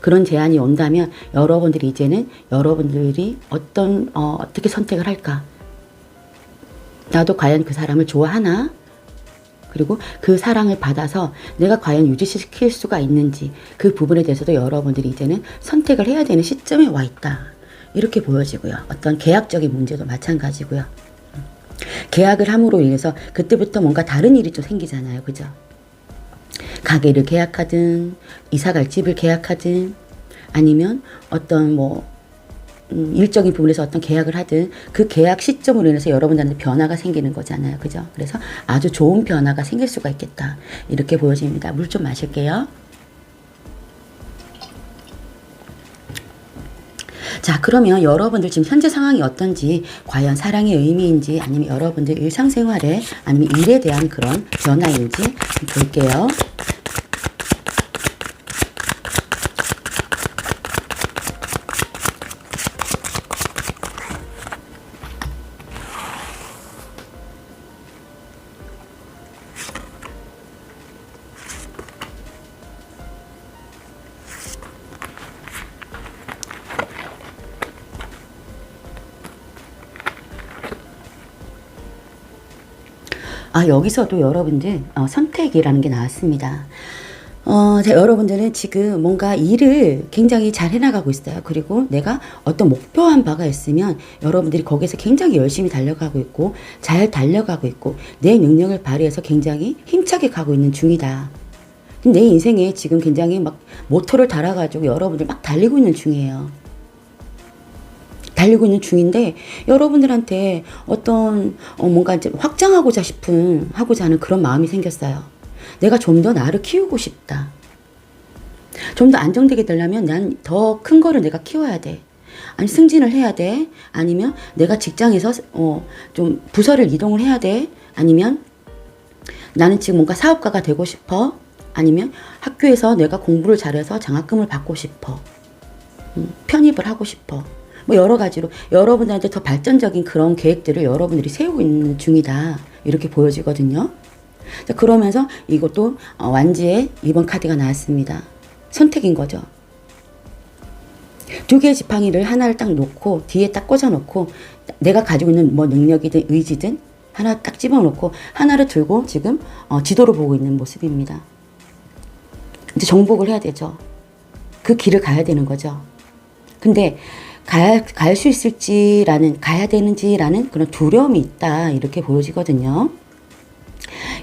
A: 그런 제안이 온다면 여러분들이 이제는 여러분들이 어떻게 선택을 할까? 나도 과연 그 사람을 좋아하나? 그리고 그 사랑을 받아서 내가 과연 유지시킬 수가 있는지 그 부분에 대해서도 여러분들이 이제는 선택을 해야 되는 시점에 와 있다. 이렇게 보여지고요. 어떤 계약적인 문제도 마찬가지고요. 계약을 함으로 인해서 그때부터 뭔가 다른 일이 좀 생기잖아요. 그죠? 가게를 계약하든 이사갈 집을 계약하든 아니면 어떤 일적인 부분에서 어떤 계약을 하든 그 계약 시점으로 인해서 여러분들한테 변화가 생기는 거잖아요. 그죠? 그래서 아주 좋은 변화가 생길 수가 있겠다. 이렇게 보여집니다. 물 좀 마실게요. 자, 그러면 여러분들 지금 현재 상황이 어떤지 과연 사랑의 의미인지 아니면 여러분들 일상생활에 아니면 일에 대한 그런 변화인지 볼게요. 여기서도 여러분들 선택이라는 게 나왔습니다. 자, 여러분들은 지금 뭔가 일을 굉장히 잘 해나가고 있어요. 그리고 내가 어떤 목표한 바가 있으면 여러분들이 거기서 굉장히 열심히 달려가고 있고 잘 달려가고 있고 내 능력을 발휘해서 굉장히 힘차게 가고 있는 중이다. 내 인생에 지금 굉장히 막 모터를 달아가지고 여러분들 막 달리고 있는 중이에요. 달리고 있는 중인데 여러분들한테 어떤 뭔가 이제 확장하고자 하는 그런 마음이 생겼어요. 내가 좀 더 나를 키우고 싶다. 좀 더 안정되게 되려면 난 더 큰 거를 내가 키워야 돼. 아니 승진을 해야 돼. 아니면 내가 직장에서 좀 부서를 이동을 해야 돼. 아니면 나는 지금 뭔가 사업가가 되고 싶어. 아니면 학교에서 내가 공부를 잘해서 장학금을 받고 싶어. 편입을 하고 싶어. 뭐 여러 가지로 여러분들한테 더 발전적인 그런 계획들을 여러분들이 세우고 있는 중이다. 이렇게 보여지거든요. 자, 그러면서 이것도 완지의 2번 카드가 나왔습니다. 선택인 거죠. 두 개의 지팡이를 하나를 딱 놓고 뒤에 딱 꽂아 놓고 내가 가지고 있는 뭐 능력이든 의지든 하나 딱 집어 놓고 하나를 들고 지금 지도를 보고 있는 모습입니다. 이제 정복을 해야 되죠. 그 길을 가야 되는 거죠. 근데 갈 수 있을지라는, 가야 되는지라는 그런 두려움이 있다. 이렇게 보여지거든요.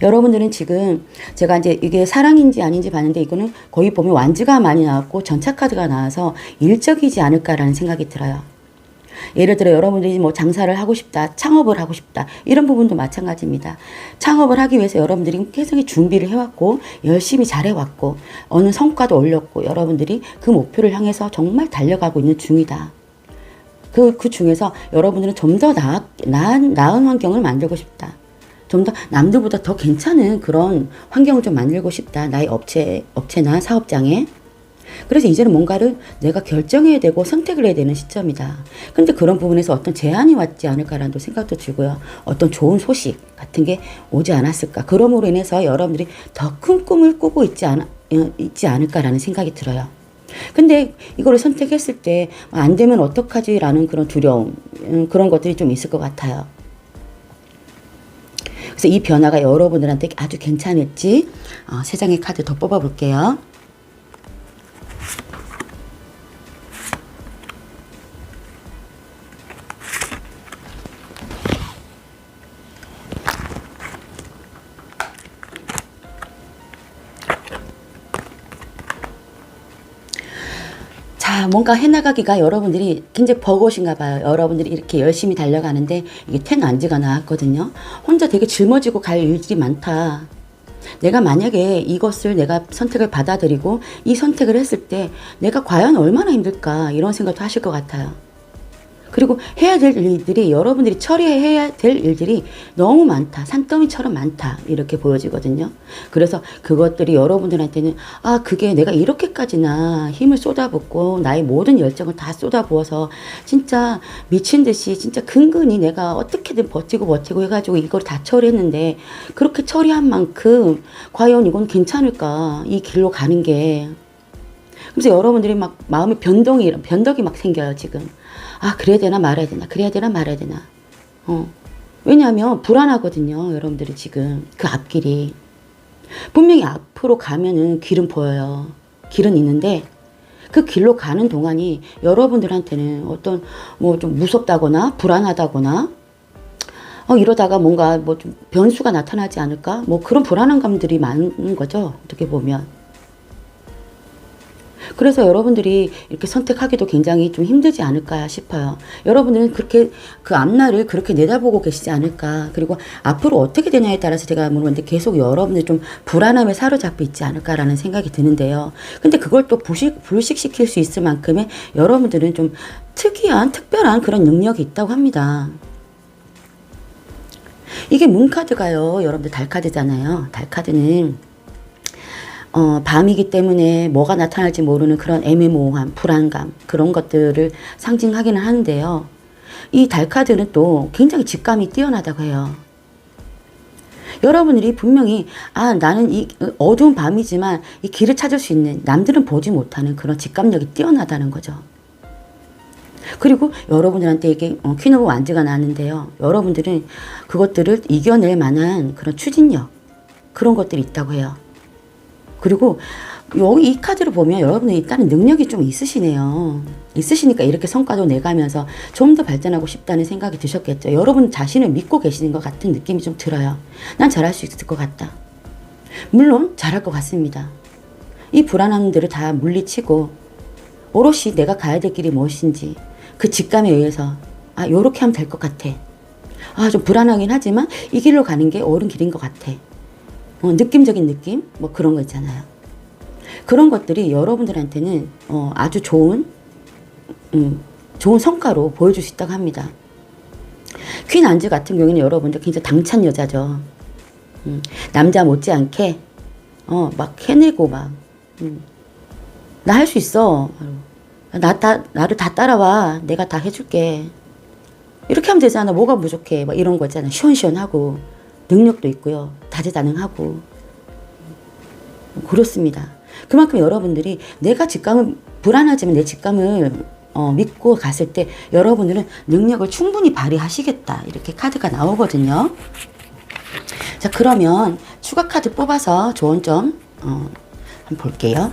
A: 여러분들은 지금 제가 이제 이게 사랑인지 아닌지 봤는데 이거는 거의 보면 완지가 많이 나왔고 전차카드가 나와서 일적이지 않을까라는 생각이 들어요. 예를 들어 여러분들이 뭐 장사를 하고 싶다, 창업을 하고 싶다 이런 부분도 마찬가지입니다. 창업을 하기 위해서 여러분들이 계속 준비를 해왔고 열심히 잘해왔고 어느 성과도 올렸고 여러분들이 그 목표를 향해서 정말 달려가고 있는 중이다. 그 중에서 여러분들은 좀 더 나은 환경을 만들고 싶다. 좀 더 남들보다 더 괜찮은 그런 환경을 좀 만들고 싶다. 나의 업체나 사업장에. 그래서 이제는 뭔가를 내가 결정해야 되고 선택을 해야 되는 시점이다. 근데 그런 부분에서 어떤 제한이 왔지 않을까라는 생각도 들고요. 어떤 좋은 소식 같은 게 오지 않았을까. 그럼으로 인해서 여러분들이 더 큰 꿈을 꾸고 있지 않을까라는 생각이 들어요. 근데 이거를 선택했을 때 안 되면 어떡하지라는 그런 두려움, 그런 것들이 좀 있을 것 같아요. 그래서 이 변화가 여러분들한테 아주 괜찮을지 세 장의 카드 더 뽑아볼게요. 자, 뭔가 해나가기가 여러분들이 굉장히 버거우신가 봐요. 여러분들이 이렇게 열심히 달려가는데 이게 10 안지가 나왔거든요. 혼자 되게 짊어지고 갈 일들이 많다. 내가 만약에 이것을 내가 선택을 받아들이고 이 선택을 했을 때 내가 과연 얼마나 힘들까 이런 생각도 하실 것 같아요. 그리고 해야 될 일들이 여러분들이 처리해야 될 일들이 너무 많다. 산더미처럼 많다. 이렇게 보여지거든요. 그래서 그것들이 여러분들한테는 그게 내가 이렇게까지나 힘을 쏟아붓고 나의 모든 열정을 다 쏟아부어서 진짜 미친 듯이 진짜 근근히 내가 어떻게든 버티고 해가지고 이걸 다 처리했는데 그렇게 처리한 만큼 과연 이건 괜찮을까? 이 길로 가는 게. 그래서 여러분들이 막 마음의 변덕이 막 생겨요, 지금. 그래야 되나 말아야 되나, 그래야 되나 말아야 되나. 왜냐하면 불안하거든요, 여러분들이 지금. 그 앞길이. 분명히 앞으로 가면은 길은 보여요. 길은 있는데, 그 길로 가는 동안이 여러분들한테는 어떤, 뭐 좀 무섭다거나, 불안하다거나, 이러다가 뭔가 뭐 좀 변수가 나타나지 않을까? 뭐 그런 불안한 감들이 많은 거죠, 어떻게 보면. 그래서 여러분들이 이렇게 선택하기도 굉장히 좀 힘들지 않을까 싶어요. 여러분들은 그렇게 그 앞날을 그렇게 내다보고 계시지 않을까. 그리고 앞으로 어떻게 되냐에 따라서 제가 물어봤는데 계속 여러분들이 좀 불안함에 사로잡혀 있지 않을까라는 생각이 드는데요. 근데 그걸 또 불식시킬 수 있을 만큼의 여러분들은 좀 특별한 그런 능력이 있다고 합니다. 이게 문카드가요. 여러분들 달카드잖아요. 달카드는 밤이기 때문에 뭐가 나타날지 모르는 그런 애매모호함, 불안감 그런 것들을 상징하기는 하는데요. 이 달카드는 또 굉장히 직감이 뛰어나다고 해요. 여러분들이 분명히 나는 이 어두운 밤이지만 이 길을 찾을 수 있는 남들은 보지 못하는 그런 직감력이 뛰어나다는 거죠. 그리고 여러분들한테 이게 퀸 오브 완즈가 나왔는데요. 여러분들은 그것들을 이겨낼 만한 그런 추진력, 그런 것들이 있다고 해요. 그리고 여기 이 카드를 보면 여러분이 일단은 능력이 좀 있으시네요. 있으시니까 이렇게 성과도 내가면서 좀 더 발전하고 싶다는 생각이 드셨겠죠. 여러분 자신을 믿고 계시는 것 같은 느낌이 좀 들어요. 난 잘할 수 있을 것 같다. 물론 잘할 것 같습니다. 이 불안함들을 다 물리치고 오롯이 내가 가야 될 길이 무엇인지 그 직감에 의해서 요렇게 하면 될 것 같아. 좀 불안하긴 하지만 이 길로 가는 게 옳은 길인 것 같아. 느낌적인 느낌? 뭐 그런 거 있잖아요. 그런 것들이 여러분들한테는 아주 좋은 성과로 보여줄 수 있다고 합니다. 퀸 안즈 같은 경우에는 여러분들 굉장히 당찬 여자죠. 남자 못지않게 막 해내고 막 나 할 수 있어. 나를 다 따라와. 내가 다 해줄게. 이렇게 하면 되잖아. 뭐가 부족해. 막 이런 거 있잖아. 시원시원하고 능력도 있고요. 다재다능하고 그렇습니다. 그만큼 여러분들이 내가 직감을 불안하지만 내 직감을 믿고 갔을 때 여러분들은 능력을 충분히 발휘하시겠다. 이렇게 카드가 나오거든요. 자, 그러면 추가 카드 뽑아서 좋은 점 한번 볼게요.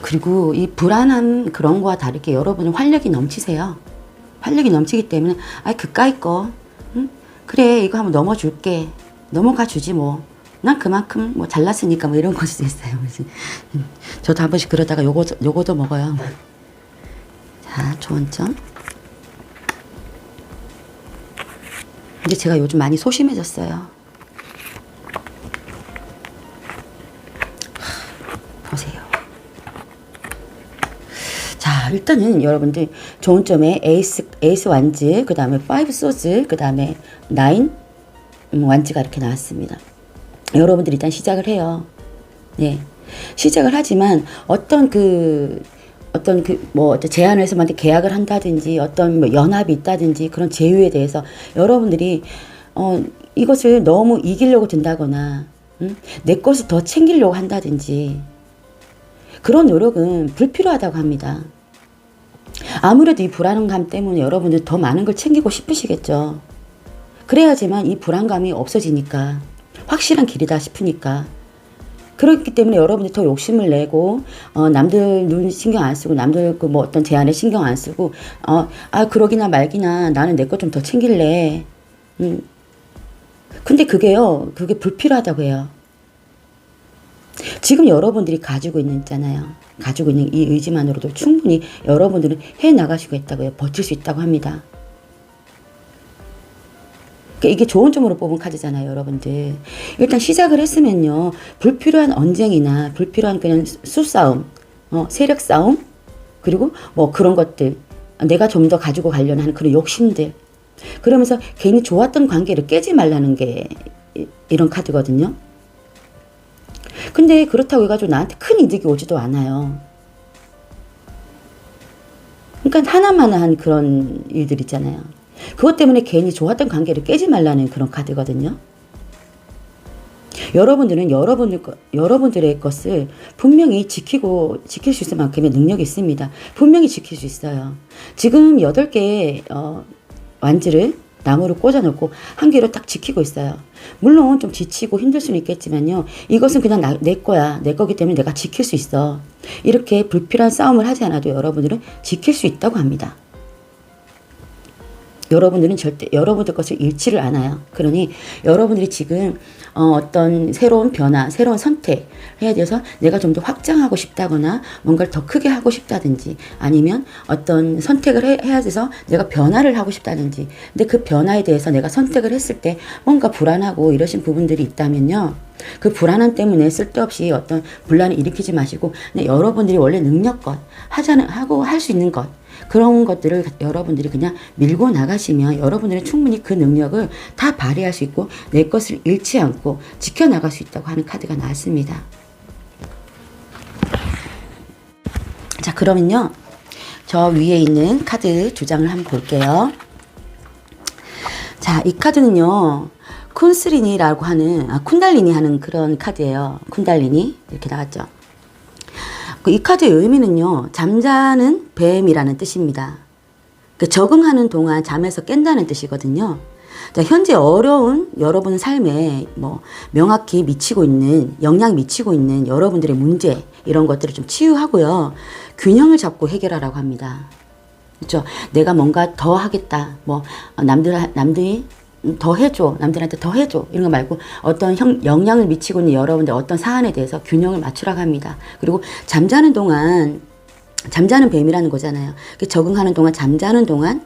A: 그리고 이 불안한 그런 거와 다르게 여러분은 활력이 넘치세요. 활력이 넘치기 때문에 그까이 거 그래 이거 한번 넘어줄게. 넘어가 주지 뭐. 난 그만큼 뭐 잘났으니까 뭐 이런 걸 수도 있어요. 저도 한 번씩 그러다가 요거도 먹어요. 자, 좋은 점. 근데 제가 요즘 많이 소심해졌어요. 보세요. 자, 일단은 여러분들 좋은 점에 에이스 완즈, 그 다음에 5 소즈, 그 다음에 9 완즈가 이렇게 나왔습니다. 여러분들 일단 시작을 해요. 네. 시작을 하지만 어떤 제안을 해서 만약 계약을 한다든지 어떤 뭐 연합이 있다든지 그런 제휴에 대해서 여러분들이 이것을 너무 이기려고 든다거나 내 것을 더 챙기려고 한다든지 그런 노력은 불필요하다고 합니다. 아무래도 이 불안감 때문에 여러분들 더 많은 걸 챙기고 싶으시겠죠. 그래야지만 이 불안감이 없어지니까 확실한 길이다 싶으니까 그렇기 때문에 여러분들이 더 욕심을 내고 남들 눈 신경 안 쓰고 남들 그 뭐 어떤 제안에 신경 안 쓰고 그러기나 말기나 나는 내 것 좀 더 챙길래 근데 그게 불필요하다고 해요. 지금 여러분들이 가지고 있는 이 의지만으로도 충분히 여러분들은 해나가시고 있다고요. 버틸 수 있다고 합니다. 그러니까 이게 좋은 점으로 뽑은 카드잖아요, 여러분들. 일단 시작을 했으면요, 불필요한 언쟁이나 불필요한 그냥 수싸움, 세력 싸움, 그리고 뭐 그런 것들, 내가 좀 더 가지고 가려는 하는 그런 욕심들. 그러면서 괜히 좋았던 관계를 깨지 말라는 게 이런 카드거든요. 근데 그렇다고 해가지고 나한테 큰 이득이 오지도 않아요. 그러니까 하나마나한 그런 일들 있잖아요. 그것 때문에 괜히 좋았던 관계를 깨지 말라는 그런 카드거든요. 여러분들은 여러분들의 것을 분명히 지킬 수 있을 만큼의 능력이 있습니다. 분명히 지킬 수 있어요. 지금 8개의 완즈를 나무를 꽂아놓고 한 개로 딱 지키고 있어요. 물론 좀 지치고 힘들 수는 있겠지만요. 이것은 그냥 내 거야. 내 거기 때문에 내가 지킬 수 있어. 이렇게 불필요한 싸움을 하지 않아도 여러분들은 지킬 수 있다고 합니다. 여러분들은 절대 여러분들 것을 잃지를 않아요. 그러니 여러분들이 지금 어떤 새로운 변화, 새로운 선택 해야 돼서 내가 좀 더 확장하고 싶다거나 뭔가를 더 크게 하고 싶다든지 아니면 어떤 선택을 해야 돼서 내가 변화를 하고 싶다든지 근데 그 변화에 대해서 내가 선택을 했을 때 뭔가 불안하고 이러신 부분들이 있다면요. 그 불안함 때문에 쓸데없이 어떤 분란을 일으키지 마시고 여러분들이 원래 능력껏 하고 할 수 있는 것 그런 것들을 여러분들이 그냥 밀고 나가시면 여러분들은 충분히 그 능력을 다 발휘할 수 있고 내 것을 잃지 않고 지켜나갈 수 있다고 하는 카드가 나왔습니다. 자, 그러면요. 저 위에 있는 카드 두 장을 한번 볼게요. 자, 이 카드는요, 쿤스리니라고 하는, 쿤달리니 하는 그런 카드예요. 쿤달리니. 이렇게 나왔죠. 이 카드의 의미는요, 잠자는 뱀이라는 뜻입니다. 적응하는 동안 잠에서 깬다는 뜻이거든요. 자, 현재 어려운 여러분 삶에 뭐 명확히 미치고 있는, 영향 미치고 있는 여러분들의 문제, 이런 것들을 좀 치유하고요. 균형을 잡고 해결하라고 합니다. 그렇죠? 내가 뭔가 더 하겠다. 뭐 남들이 더 해줘. 남들한테 더 해줘. 이런 거 말고 어떤 영향을 미치고 있는 여러분들 어떤 사안에 대해서 균형을 맞추라고 합니다. 그리고 잠자는 동안, 잠자는 뱀이라는 거잖아요. 적응하는 동안, 잠자는 동안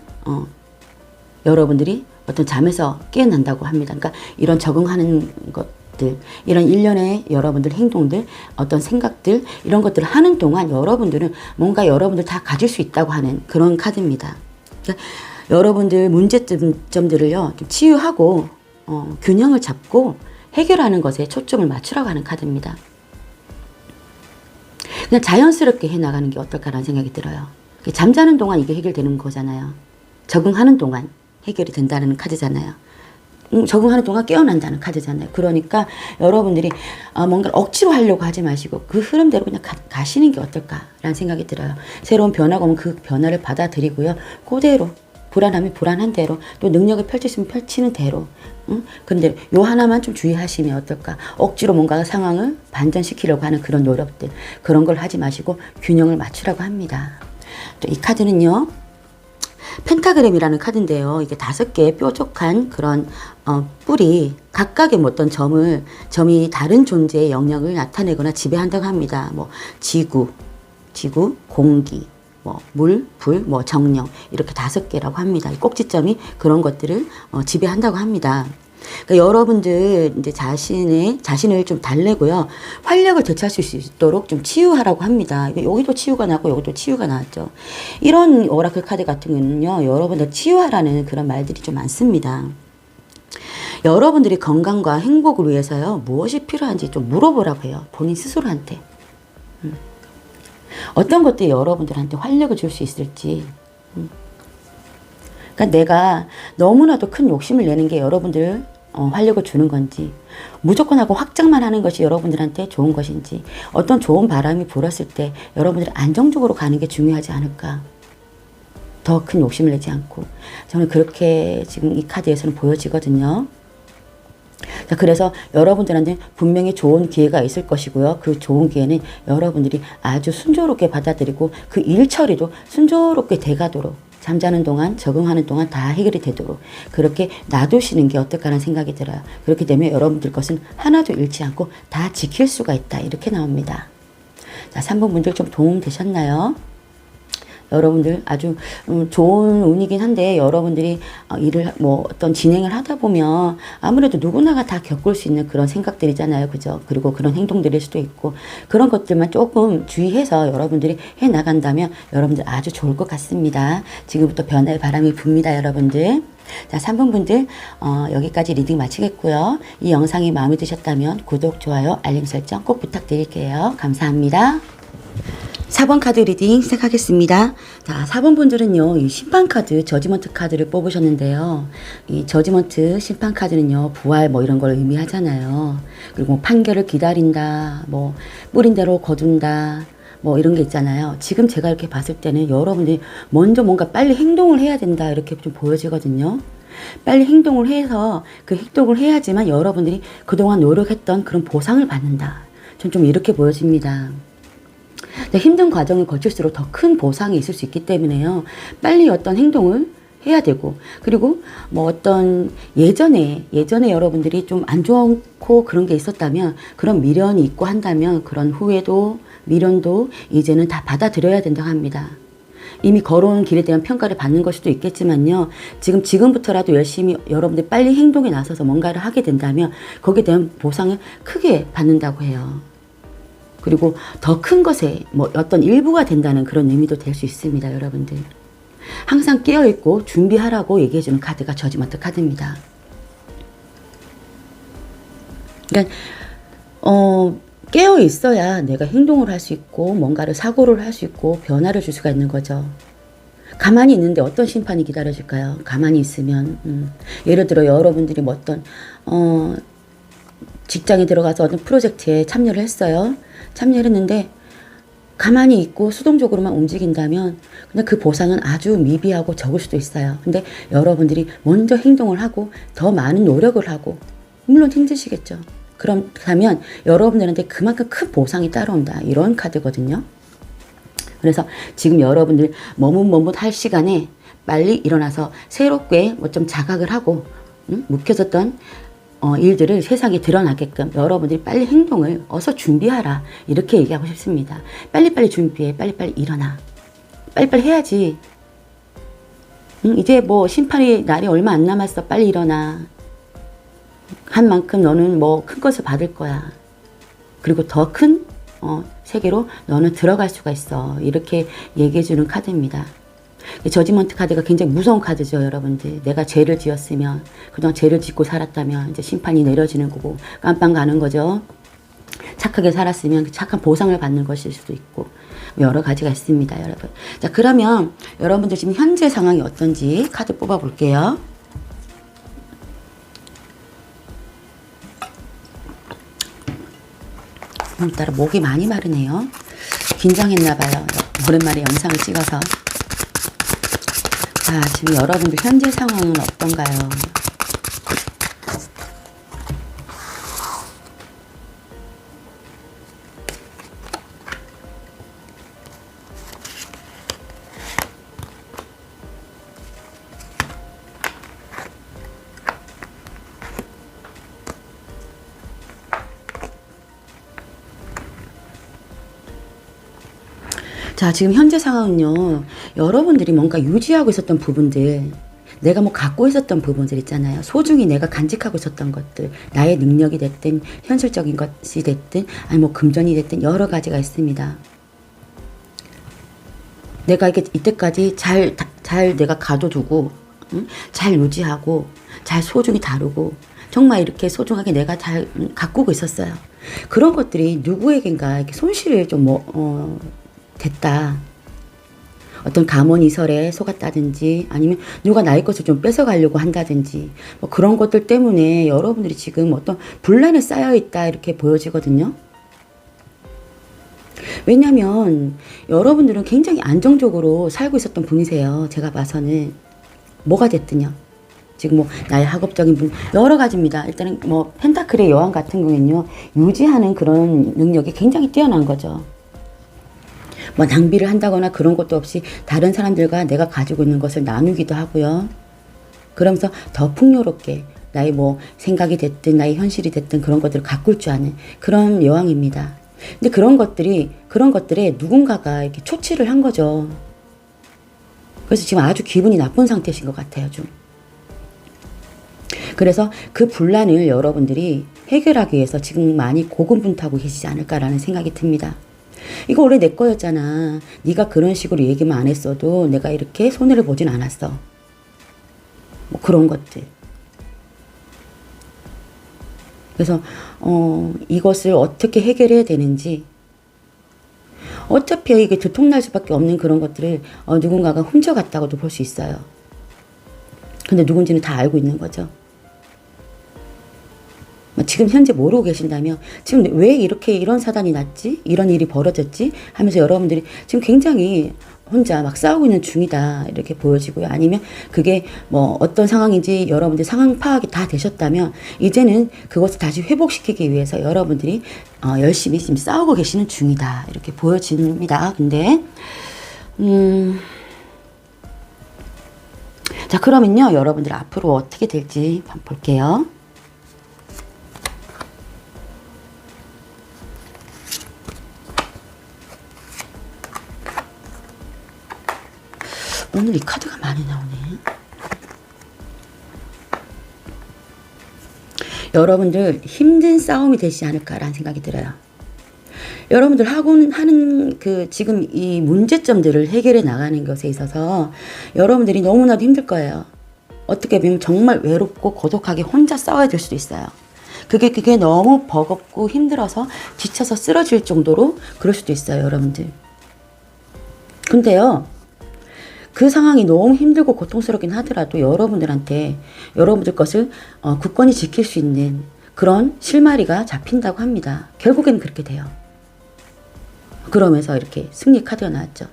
A: 여러분들이 어떤 잠에서 깨어난다고 합니다. 그러니까 이런 적응하는 것들, 이런 일련의 여러분들 행동들, 어떤 생각들, 이런 것들을 하는 동안 여러분들은 뭔가 여러분들 다 가질 수 있다고 하는 그런 카드입니다. 그러니까 여러분들 문제점들을요, 좀 치유하고 균형을 잡고 해결하는 것에 초점을 맞추라고 하는 카드입니다. 그냥 자연스럽게 해나가는 게 어떨까라는 생각이 들어요. 잠자는 동안 이게 해결되는 거잖아요. 적응하는 동안 해결이 된다는 카드잖아요. 적응하는 동안 깨어난다는 카드잖아요. 그러니까 여러분들이 뭔가를 억지로 하려고 하지 마시고 그 흐름대로 그냥 가시는 게 어떨까라는 생각이 들어요. 새로운 변화가 오면 그 변화를 받아들이고요. 그대로 불안하면 불안한 대로, 또 능력을 펼치시면 펼치는 대로. 근데 요 하나만 좀 주의하시면 어떨까. 억지로 뭔가 상황을 반전시키려고 하는 그런 노력들, 그런 걸 하지 마시고 균형을 맞추라고 합니다. 또 이 카드는요, 펜타그램이라는 카드인데요. 이게 5개의 뾰족한 그런 뿔이 각각의 어떤 점이 다른 존재의 영역을 나타내거나 지배한다고 합니다. 뭐 지구, 공기, 뭐 물, 불, 뭐 정령, 이렇게 5개라고 합니다. 꼭지점이 그런 것들을 지배한다고 합니다. 그러니까 여러분들 이제 자신을 좀 달래고요. 활력을 되찾을 수 있도록 좀 치유하라고 합니다. 여기도 치유가 나고 여기도 치유가 나왔죠. 이런 오라클 카드 같은 경우는요, 여러분들 치유하라는 그런 말들이 좀 많습니다. 여러분들이 건강과 행복을 위해서요, 무엇이 필요한지 좀 물어보라고 해요. 본인 스스로한테. 어떤 것들이 여러분들한테 활력을 줄 수 있을지. 그러니까 내가 너무나도 큰 욕심을 내는 게 여러분들 활력을 주는 건지, 무조건 하고 확장만 하는 것이 여러분들한테 좋은 것인지, 어떤 좋은 바람이 불었을 때 여러분들이 안정적으로 가는 게 중요하지 않을까. 더 큰 욕심을 내지 않고. 저는 그렇게 지금 이 카드에서는 보여지거든요. 자, 그래서 여러분들한테 분명히 좋은 기회가 있을 것이고요. 그 좋은 기회는 여러분들이 아주 순조롭게 받아들이고 그 일 처리도 순조롭게 돼가도록, 잠자는 동안, 적응하는 동안 다 해결이 되도록 그렇게 놔두시는 게 어떨까라는 생각이 들어요. 그렇게 되면 여러분들 것은 하나도 잃지 않고 다 지킬 수가 있다. 이렇게 나옵니다. 자, 3번 분들 좀 도움 되셨나요? 여러분들 아주 좋은 운이긴 한데, 여러분들이 일을 뭐 어떤 진행을 하다 보면 아무래도 누구나가 다 겪을 수 있는 그런 생각들이잖아요. 그죠? 그리고 그런 행동들일 수도 있고, 그런 것들만 조금 주의해서 여러분들이 해 나간다면 여러분들 아주 좋을 것 같습니다. 지금부터 변화의 바람이 붑니다, 여러분들. 자, 3번 분들 여기까지 리딩 마치겠고요. 이 영상이 마음에 드셨다면 구독, 좋아요, 알림 설정 꼭 부탁드릴게요. 감사합니다. 4번 카드 리딩 시작하겠습니다. 자, 4번 분들은요, 이 심판 카드, 저지먼트 카드를 뽑으셨는데요. 이 저지먼트 심판 카드는요, 부활 뭐 이런 걸 의미하잖아요. 그리고 판결을 기다린다, 뭐 뿌린 대로 거둔다, 뭐 이런 게 있잖아요. 지금 제가 이렇게 봤을 때는 여러분들이 먼저 뭔가 빨리 행동을 해야 된다, 이렇게 좀 보여지거든요. 빨리 행동을 해서 그 행동을 해야지만 여러분들이 그동안 노력했던 그런 보상을 받는다. 전 좀 이렇게 보여집니다. 힘든 과정을 거칠수록 더 큰 보상이 있을 수 있기 때문에요. 빨리 어떤 행동을 해야 되고, 그리고 뭐 어떤 예전에 여러분들이 좀 안 좋고 그런 게 있었다면, 그런 미련이 있고 한다면 그런 후회도 미련도 이제는 다 받아들여야 된다고 합니다. 이미 걸어온 길에 대한 평가를 받는 걸 수도 있겠지만요. 지금부터라도 열심히 여러분들이 빨리 행동에 나서서 뭔가를 하게 된다면 거기에 대한 보상을 크게 받는다고 해요. 그리고 더 큰 것에 뭐 어떤 일부가 된다는 그런 의미도 될 수 있습니다, 여러분들. 항상 깨어있고 준비하라고 얘기해주는 카드가 저지먼트 카드입니다. 그러니까 깨어 있어야 내가 행동을 할 수 있고 뭔가를 사고를 할 수 있고 변화를 줄 수가 있는 거죠. 가만히 있는데 어떤 심판이 기다려질까요? 가만히 있으면 예를 들어 여러분들이 뭐 어떤 직장에 들어가서 어떤 프로젝트에 참여를 했어요. 참여를 했는데 가만히 있고 수동적으로만 움직인다면 그냥 그 보상은 아주 미비하고 적을 수도 있어요. 근데 여러분들이 먼저 행동을 하고 더 많은 노력을 하고 물론 힘드시겠죠. 그렇다면 여러분들한테 그만큼 큰 보상이 따라온다. 이런 카드거든요. 그래서 지금 여러분들 머뭇머뭇 할 시간에 빨리 일어나서 새롭게 뭐 좀 자각을 하고 묵혀졌던 일들을 세상에 드러나게끔 여러분들이 빨리 행동을 어서 준비하라. 이렇게 얘기하고 싶습니다. 빨리빨리 준비해. 빨리빨리 일어나. 빨리빨리 해야지. 이제 뭐 심판의 날이 얼마 안 남았어. 빨리 일어나. 한 만큼 너는 뭐 큰 것을 받을 거야. 그리고 더 큰 세계로 너는 들어갈 수가 있어. 이렇게 얘기해 주는 카드입니다. 저지먼트 카드가 굉장히 무서운 카드죠, 여러분들. 내가 죄를 지었으면, 그동안 죄를 짓고 살았다면 이제 심판이 내려지는 거고 깜빵 가는 거죠. 착하게 살았으면 그 착한 보상을 받는 것일 수도 있고 여러 가지가 있습니다, 여러분. 자, 그러면 여러분들 지금 현재 상황이 어떤지 카드 뽑아 볼게요. 오늘따라 목이 많이 마르네요. 긴장했나 봐요. 오랜만에 영상을 찍어서. 자, 지금 여러분들 현재 상황은 어떤가요? 자, 지금 현재 상황은요, 여러분들이 뭔가 유지하고 있었던 부분들, 내가 뭐 갖고 있었던 부분들 있잖아요. 소중히 내가 간직하고 있었던 것들, 나의 능력이 됐든, 현실적인 것이 됐든, 아니 뭐 금전이 됐든, 여러 가지가 있습니다. 내가 이게 이때까지 잘 내가 가둬두고, 잘 유지하고, 잘 소중히 다루고, 정말 이렇게 소중하게 내가 잘 가꾸고 있었어요. 그런 것들이 누구에겐가 이렇게 손실을 좀 됐다. 어떤 감언이설에 속았다든지 아니면 누가 나의 것을 좀 뺏어가려고 한다든지 뭐 그런 것들 때문에 여러분들이 지금 어떤 분란에 쌓여있다 이렇게 보여지거든요. 왜냐하면 여러분들은 굉장히 안정적으로 살고 있었던 분이세요. 제가 봐서는. 뭐가 됐든요. 지금 뭐 나의 학업적인 분 여러 가지입니다. 일단은 뭐 펜타클의 여왕 같은 경우는요. 유지하는 그런 능력이 굉장히 뛰어난 거죠. 뭐 낭비를 한다거나 그런 것도 없이 다른 사람들과 내가 가지고 있는 것을 나누기도 하고요. 그러면서 더 풍요롭게 나의 뭐 생각이 됐든 나의 현실이 됐든 그런 것들을 가꿀 줄 아는 그런 여왕입니다. 근데 그런 것들에 누군가가 이렇게 초치를 한 거죠. 그래서 지금 아주 기분이 나쁜 상태신 것 같아요, 좀. 그래서 그 분란을 여러분들이 해결하기 위해서 지금 많이 고군분투하고 계시지 않을까라는 생각이 듭니다. 이거 원래 내 거였잖아. 네가 그런 식으로 얘기만 안 했어도 내가 이렇게 손해를 보진 않았어. 뭐 그런 것들. 그래서 이것을 어떻게 해결해야 되는지 어차피 이게 들통날 수밖에 없는 그런 것들을 누군가가 훔쳐갔다고도 볼 수 있어요. 근데 누군지는 다 알고 있는 거죠. 지금 현재 모르고 계신다면 지금 왜 이렇게 이런 사단이 났지? 이런 일이 벌어졌지? 하면서 여러분들이 지금 굉장히 혼자 막 싸우고 있는 중이다 이렇게 보여지고요. 아니면 그게 뭐 어떤 상황인지 여러분들 상황 파악이 다 되셨다면 이제는 그것을 다시 회복시키기 위해서 여러분들이 열심히 지금 싸우고 계시는 중이다 이렇게 보여집니다. 근데 자, 그러면요 여러분들 앞으로 어떻게 될지 한번 볼게요. 오늘 이 카드가 많이 나오네. 여러분들 힘든 싸움이 되지 않을까라는 생각이 들어요. 여러분들 하는 지금 이 문제점들을 해결해 나가는 것에 있어서 여러분들이 너무나도 힘들 거예요. 어떻게 보면 정말 외롭고 고독하게 혼자 싸워야 될 수도 있어요. 그게 너무 버겁고 힘들어서 지쳐서 쓰러질 정도로 그럴 수도 있어요, 여러분들. 근데요. 그 상황이 너무 힘들고 고통스럽긴 하더라도 여러분들한테 여러분들 것을 굳건히 지킬 수 있는 그런 실마리가 잡힌다고 합니다. 결국엔 그렇게 돼요. 그러면서 이렇게 승리 카드가 나왔죠.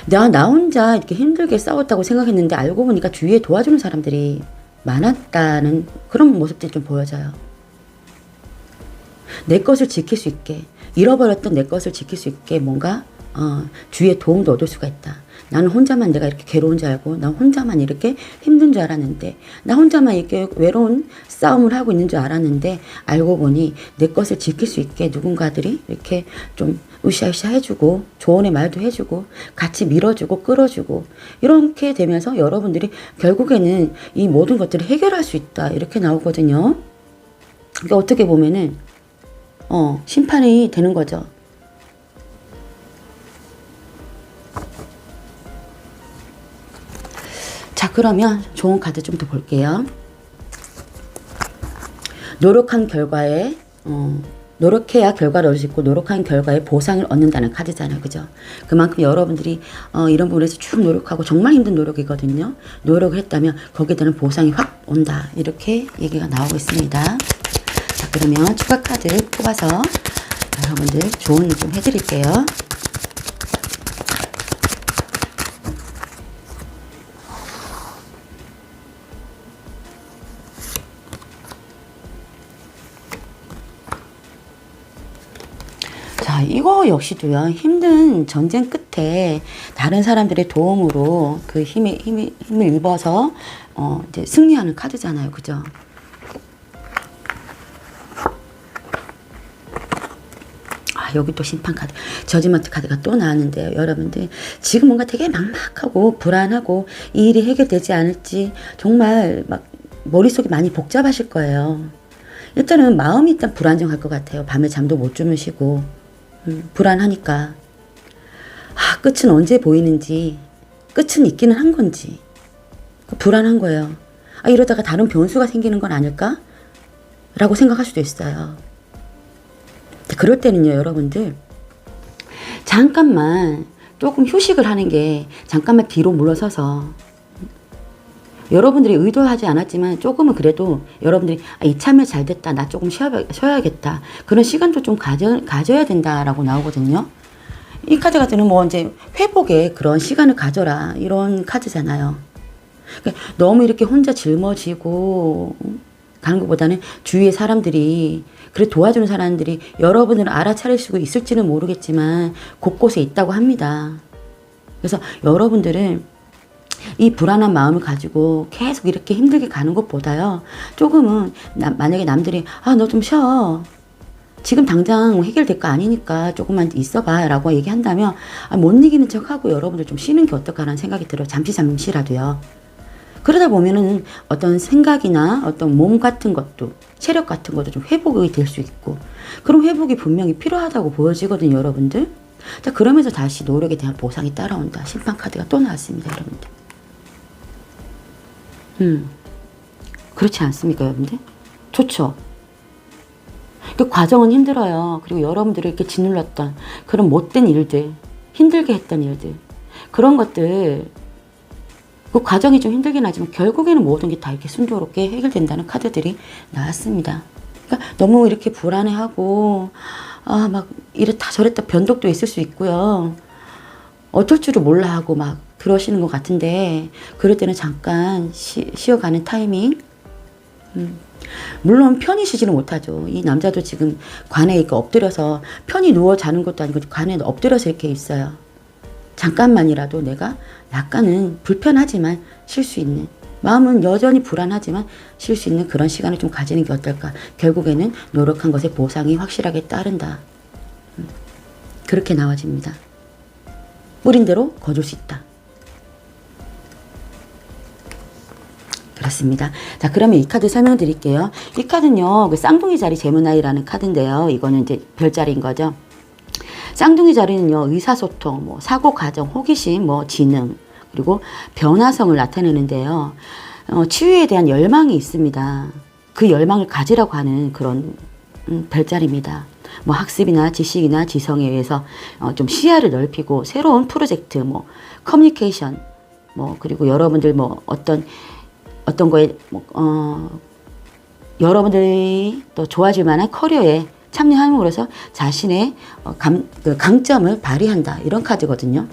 A: 나 혼자 이렇게 힘들게 싸웠다고 생각했는데 알고 보니까 주위에 도와주는 사람들이 많았다는 그런 모습들이 좀 보여져요. 내 것을 지킬 수 있게, 잃어버렸던 내 것을 지킬 수 있게 뭔가 주위에 도움도 얻을 수가 있다. 나는 혼자만 내가 이렇게 괴로운 줄 알고, 나 혼자만 이렇게 힘든 줄 알았는데, 나 혼자만 이렇게 외로운 싸움을 하고 있는 줄 알았는데, 알고 보니 내 것을 지킬 수 있게 누군가들이 이렇게 좀 으쌰으쌰 해주고, 조언의 말도 해주고, 같이 밀어주고, 끌어주고, 이렇게 되면서 여러분들이 결국에는 이 모든 것들을 해결할 수 있다. 이렇게 나오거든요. 그러니까 어떻게 보면은, 심판이 되는 거죠. 자, 그러면 좋은 카드 좀 더 볼게요. 노력한 결과에 노력해야 결과를 얻을 수 있고 노력한 결과에 보상을 얻는다는 카드잖아요. 그죠? 그만큼 여러분들이 이런 부분에서 쭉 노력하고 정말 힘든 노력이거든요. 노력을 했다면 거기에 대한 보상이 확 온다. 이렇게 얘기가 나오고 있습니다. 자, 그러면 추가 카드를 뽑아서 여러분들 조언을 좀 해드릴게요. 자, 이거 역시도요, 힘든 전쟁 끝에 다른 사람들의 도움으로 그 힘을 입어서, 이제 승리하는 카드잖아요. 그죠? 아, 여기 또 심판 카드, 저지먼트 카드가 또 나왔는데요. 여러분들, 지금 뭔가 되게 막막하고 불안하고 이 일이 해결되지 않을지 정말 막 머릿속이 많이 복잡하실 거예요. 일단은 마음이 일단 불안정할 것 같아요. 밤에 잠도 못 주무시고. 불안하니까. 끝은 언제 보이는지, 끝은 있기는 한 건지, 불안한 거예요. 이러다가 다른 변수가 생기는 건 아닐까? 라고 생각할 수도 있어요. 그럴 때는요, 여러분들, 잠깐만 조금 휴식을 하는 게, 잠깐만 뒤로 물러서서, 여러분들이 의도하지 않았지만 조금은 그래도 여러분들이 이참에 잘 됐다, 나 조금 쉬어야겠다, 그런 시간도 좀 가져야 된다라고 나오거든요. 이 카드 같은 경우는 뭐 이제 회복에 그런 시간을 가져라, 이런 카드잖아요. 그러니까 너무 이렇게 혼자 짊어지고 가는 것보다는 주위의 사람들이, 그래 도와주는 사람들이 여러분을 알아차릴 수 있을지는 모르겠지만 곳곳에 있다고 합니다. 그래서 여러분들은 이 불안한 마음을 가지고 계속 이렇게 힘들게 가는 것보다요, 조금은 만약에 남들이 너 좀 쉬어, 지금 당장 해결될 거 아니니까 조금만 있어봐 라고 얘기한다면 못 이기는 척하고 여러분들 좀 쉬는 게 어떨까라는 생각이 들어요. 잠시라도요. 그러다 보면은 어떤 생각이나 어떤 몸 같은 것도, 체력 같은 것도 좀 회복이 될 수 있고, 그런 회복이 분명히 필요하다고 보여지거든요, 여러분들. 자, 그러면서 다시 노력에 대한 보상이 따라온다. 심판 카드가 또 나왔습니다, 여러분들. 그렇지 않습니까, 여러분들? 좋죠? 그 과정은 힘들어요. 그리고 여러분들이 이렇게 짓눌렀던 그런 못된 일들, 힘들게 했던 일들, 그런 것들, 그 과정이 좀 힘들긴 하지만 결국에는 모든 게 다 이렇게 순조롭게 해결된다는 카드들이 나왔습니다. 그러니까 너무 이렇게 불안해하고, 막 이랬다 저랬다 변덕도 있을 수 있고요. 어쩔 줄을 몰라 하고 막 그러시는 것 같은데, 그럴 때는 잠깐 쉬어가는 타이밍. 물론 편히 쉬지는 못하죠. 이 남자도 지금 관에 이렇게 엎드려서, 편히 누워 자는 것도 아니고 관에 엎드려서 이렇게 있어요. 잠깐만이라도 내가 약간은 불편하지만 쉴 수 있는, 마음은 여전히 불안하지만 쉴 수 있는 그런 시간을 좀 가지는 게 어떨까. 결국에는 노력한 것의 보상이 확실하게 따른다. 그렇게 나와집니다. 뿌린 대로 거둘 수 있다. 그렇습니다. 자, 그러면 이 카드 설명드릴게요. 이 카드는요, 그 쌍둥이 자리 제문아이라는 카드인데요. 이거는 이제 별자리인 거죠. 쌍둥이 자리는요, 의사소통, 뭐 사고 과정, 호기심, 뭐 지능, 그리고 변화성을 나타내는데요. 치유에 대한 열망이 있습니다. 그 열망을 가지라고 하는 그런 별자리입니다. 뭐 학습이나 지식이나 지성에 의해서 좀 시야를 넓히고 새로운 프로젝트, 뭐 커뮤니케이션, 뭐 그리고 여러분들 뭐 어떤 거에 여러분들이 또 좋아질 만한 커리어에 참여함으로써 자신의 그 강점을 발휘한다, 이런 카드거든요.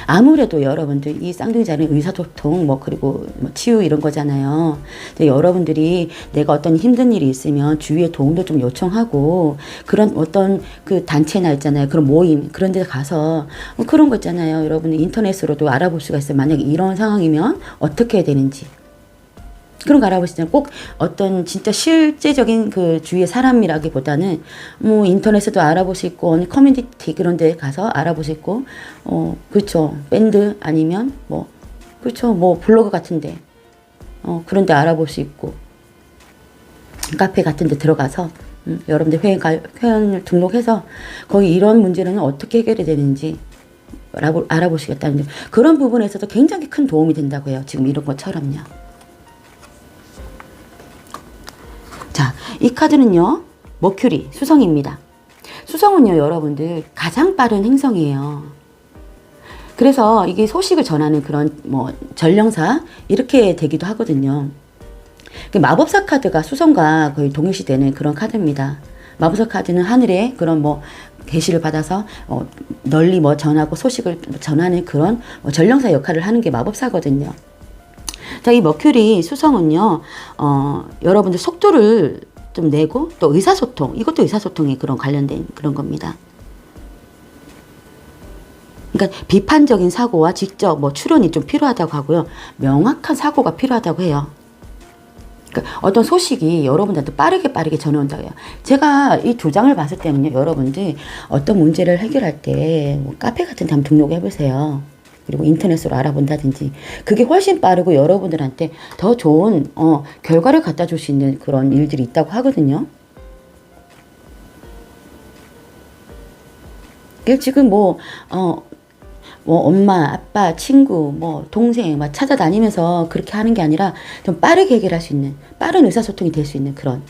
A: 아무래도 여러분들 이 쌍둥이 자리는 의사소통 뭐 그리고 뭐 치유 이런 거잖아요. 근데 여러분들이 내가 어떤 힘든 일이 있으면 주위에 도움도 좀 요청하고, 그런 어떤 그 단체나 있잖아요, 그런 모임 그런 데 가서 그런 거 있잖아요. 여러분들 인터넷으로도 알아볼 수가 있어요. 만약에 이런 상황이면 어떻게 해야 되는지 그런 거 알아보시잖아요. 꼭 어떤 진짜 실제적인 그 주위의 사람이라기보다는 뭐 인터넷에도 알아볼 수 있고, 어느 커뮤니티 그런 데 가서 알아볼 수 있고, 그렇죠. 밴드 아니면 뭐, 그렇죠. 뭐 블로그 같은데, 그런 데 알아볼 수 있고, 카페 같은 데 들어가서, 여러분들 회원을 등록해서 거기 이런 문제는 어떻게 해결이 되는지 알아보시겠다는데, 그런 부분에서도 굉장히 큰 도움이 된다고 해요. 지금 이런 것처럼요. 자, 이 카드는요, 머큐리, 수성입니다. 수성은요, 여러분들 가장 빠른 행성이에요. 그래서 이게 소식을 전하는 그런 뭐 전령사 이렇게 되기도 하거든요. 마법사 카드가 수성과 거의 동일시되는 그런 카드입니다. 마법사 카드는 하늘에 그런 뭐 계시를 받아서 널리 뭐 전하고 소식을 전하는 그런 전령사 역할을 하는 게 마법사거든요. 자, 이 머큐리 수성은요, 여러분들 속도를 좀 내고, 또 의사소통, 이것도 의사소통에 그런 관련된 그런 겁니다. 그러니까 비판적인 사고와 직접 뭐 추론이 좀 필요하다고 하고요. 명확한 사고가 필요하다고 해요. 그러니까 어떤 소식이 여러분들한테 빠르게 전해온다고 해요. 제가 이 두 장을 봤을 때는요, 여러분들 어떤 문제를 해결할 때 뭐 카페 같은 데 한번 등록해 보세요. 그리고 인터넷으로 알아본다든지, 그게 훨씬 빠르고 여러분들한테 더 좋은 결과를 갖다 줄 수 있는 그런 일들이 있다고 하거든요. 지금 뭐 엄마, 아빠, 친구, 뭐 동생 막 찾아다니면서 그렇게 하는 게 아니라 좀 빠르게 해결할 수 있는, 빠른 의사소통이 될 수 있는 그런,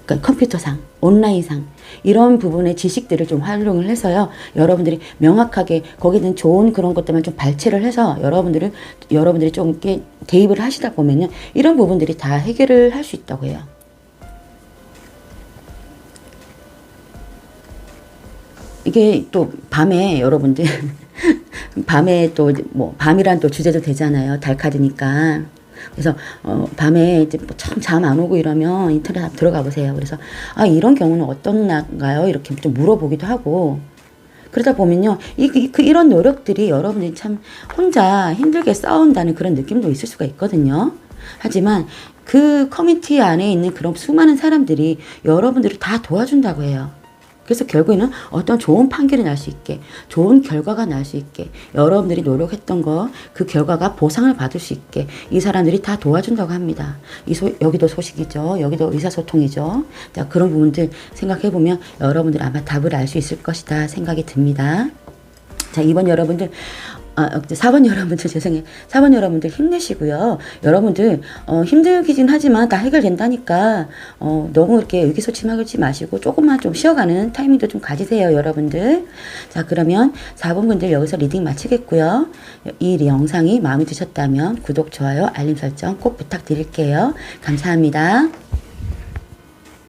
A: 그러니까 컴퓨터상, 온라인상 이런 부분의 지식들을 좀 활용을 해서요, 여러분들이 명확하게 거기는 좋은 그런 것들만 좀 발췌를 해서 여러분들이 좀 이렇게 대입을 하시다 보면요, 이런 부분들이 다 해결을 할 수 있다고 해요. 이게 또 밤에 여러분들 밤에 또 뭐 밤이란 또 주제도 되잖아요. 달 카드니까. 그래서 밤에 이제 참 잠 안 오고 이러면 인터넷 한번 들어가 보세요. 그래서 이런 경우는 어떤가요? 이렇게 좀 물어보기도 하고, 그러다 보면요, 이런 노력들이 여러분들이 참 혼자 힘들게 싸운다는 그런 느낌도 있을 수가 있거든요. 하지만 그 커뮤니티 안에 있는 그런 수많은 사람들이 여러분들을 다 도와준다고 해요. 그래서 결국에는 어떤 좋은 판결이 날 수 있게, 좋은 결과가 날 수 있게, 여러분들이 노력했던 거, 그 결과가 보상을 받을 수 있게 이 사람들이 다 도와준다고 합니다. 여기도 소식이죠. 여기도 의사소통이죠. 자, 그런 부분들 생각해보면 여러분들 아마 답을 알 수 있을 것이다 생각이 듭니다. 자, 2번 여러분들, 4번 여러분들, 죄송해요. 4번 여러분들 힘내시고요. 여러분들, 힘들긴 하지만 다 해결된다니까, 너무 이렇게 의기소침하지 마시고, 조금만 좀 쉬어가는 타이밍도 좀 가지세요, 여러분들. 자, 그러면 4번 분들 여기서 리딩 마치겠고요. 이 영상이 마음에 드셨다면 구독, 좋아요, 알림 설정 꼭 부탁드릴게요. 감사합니다.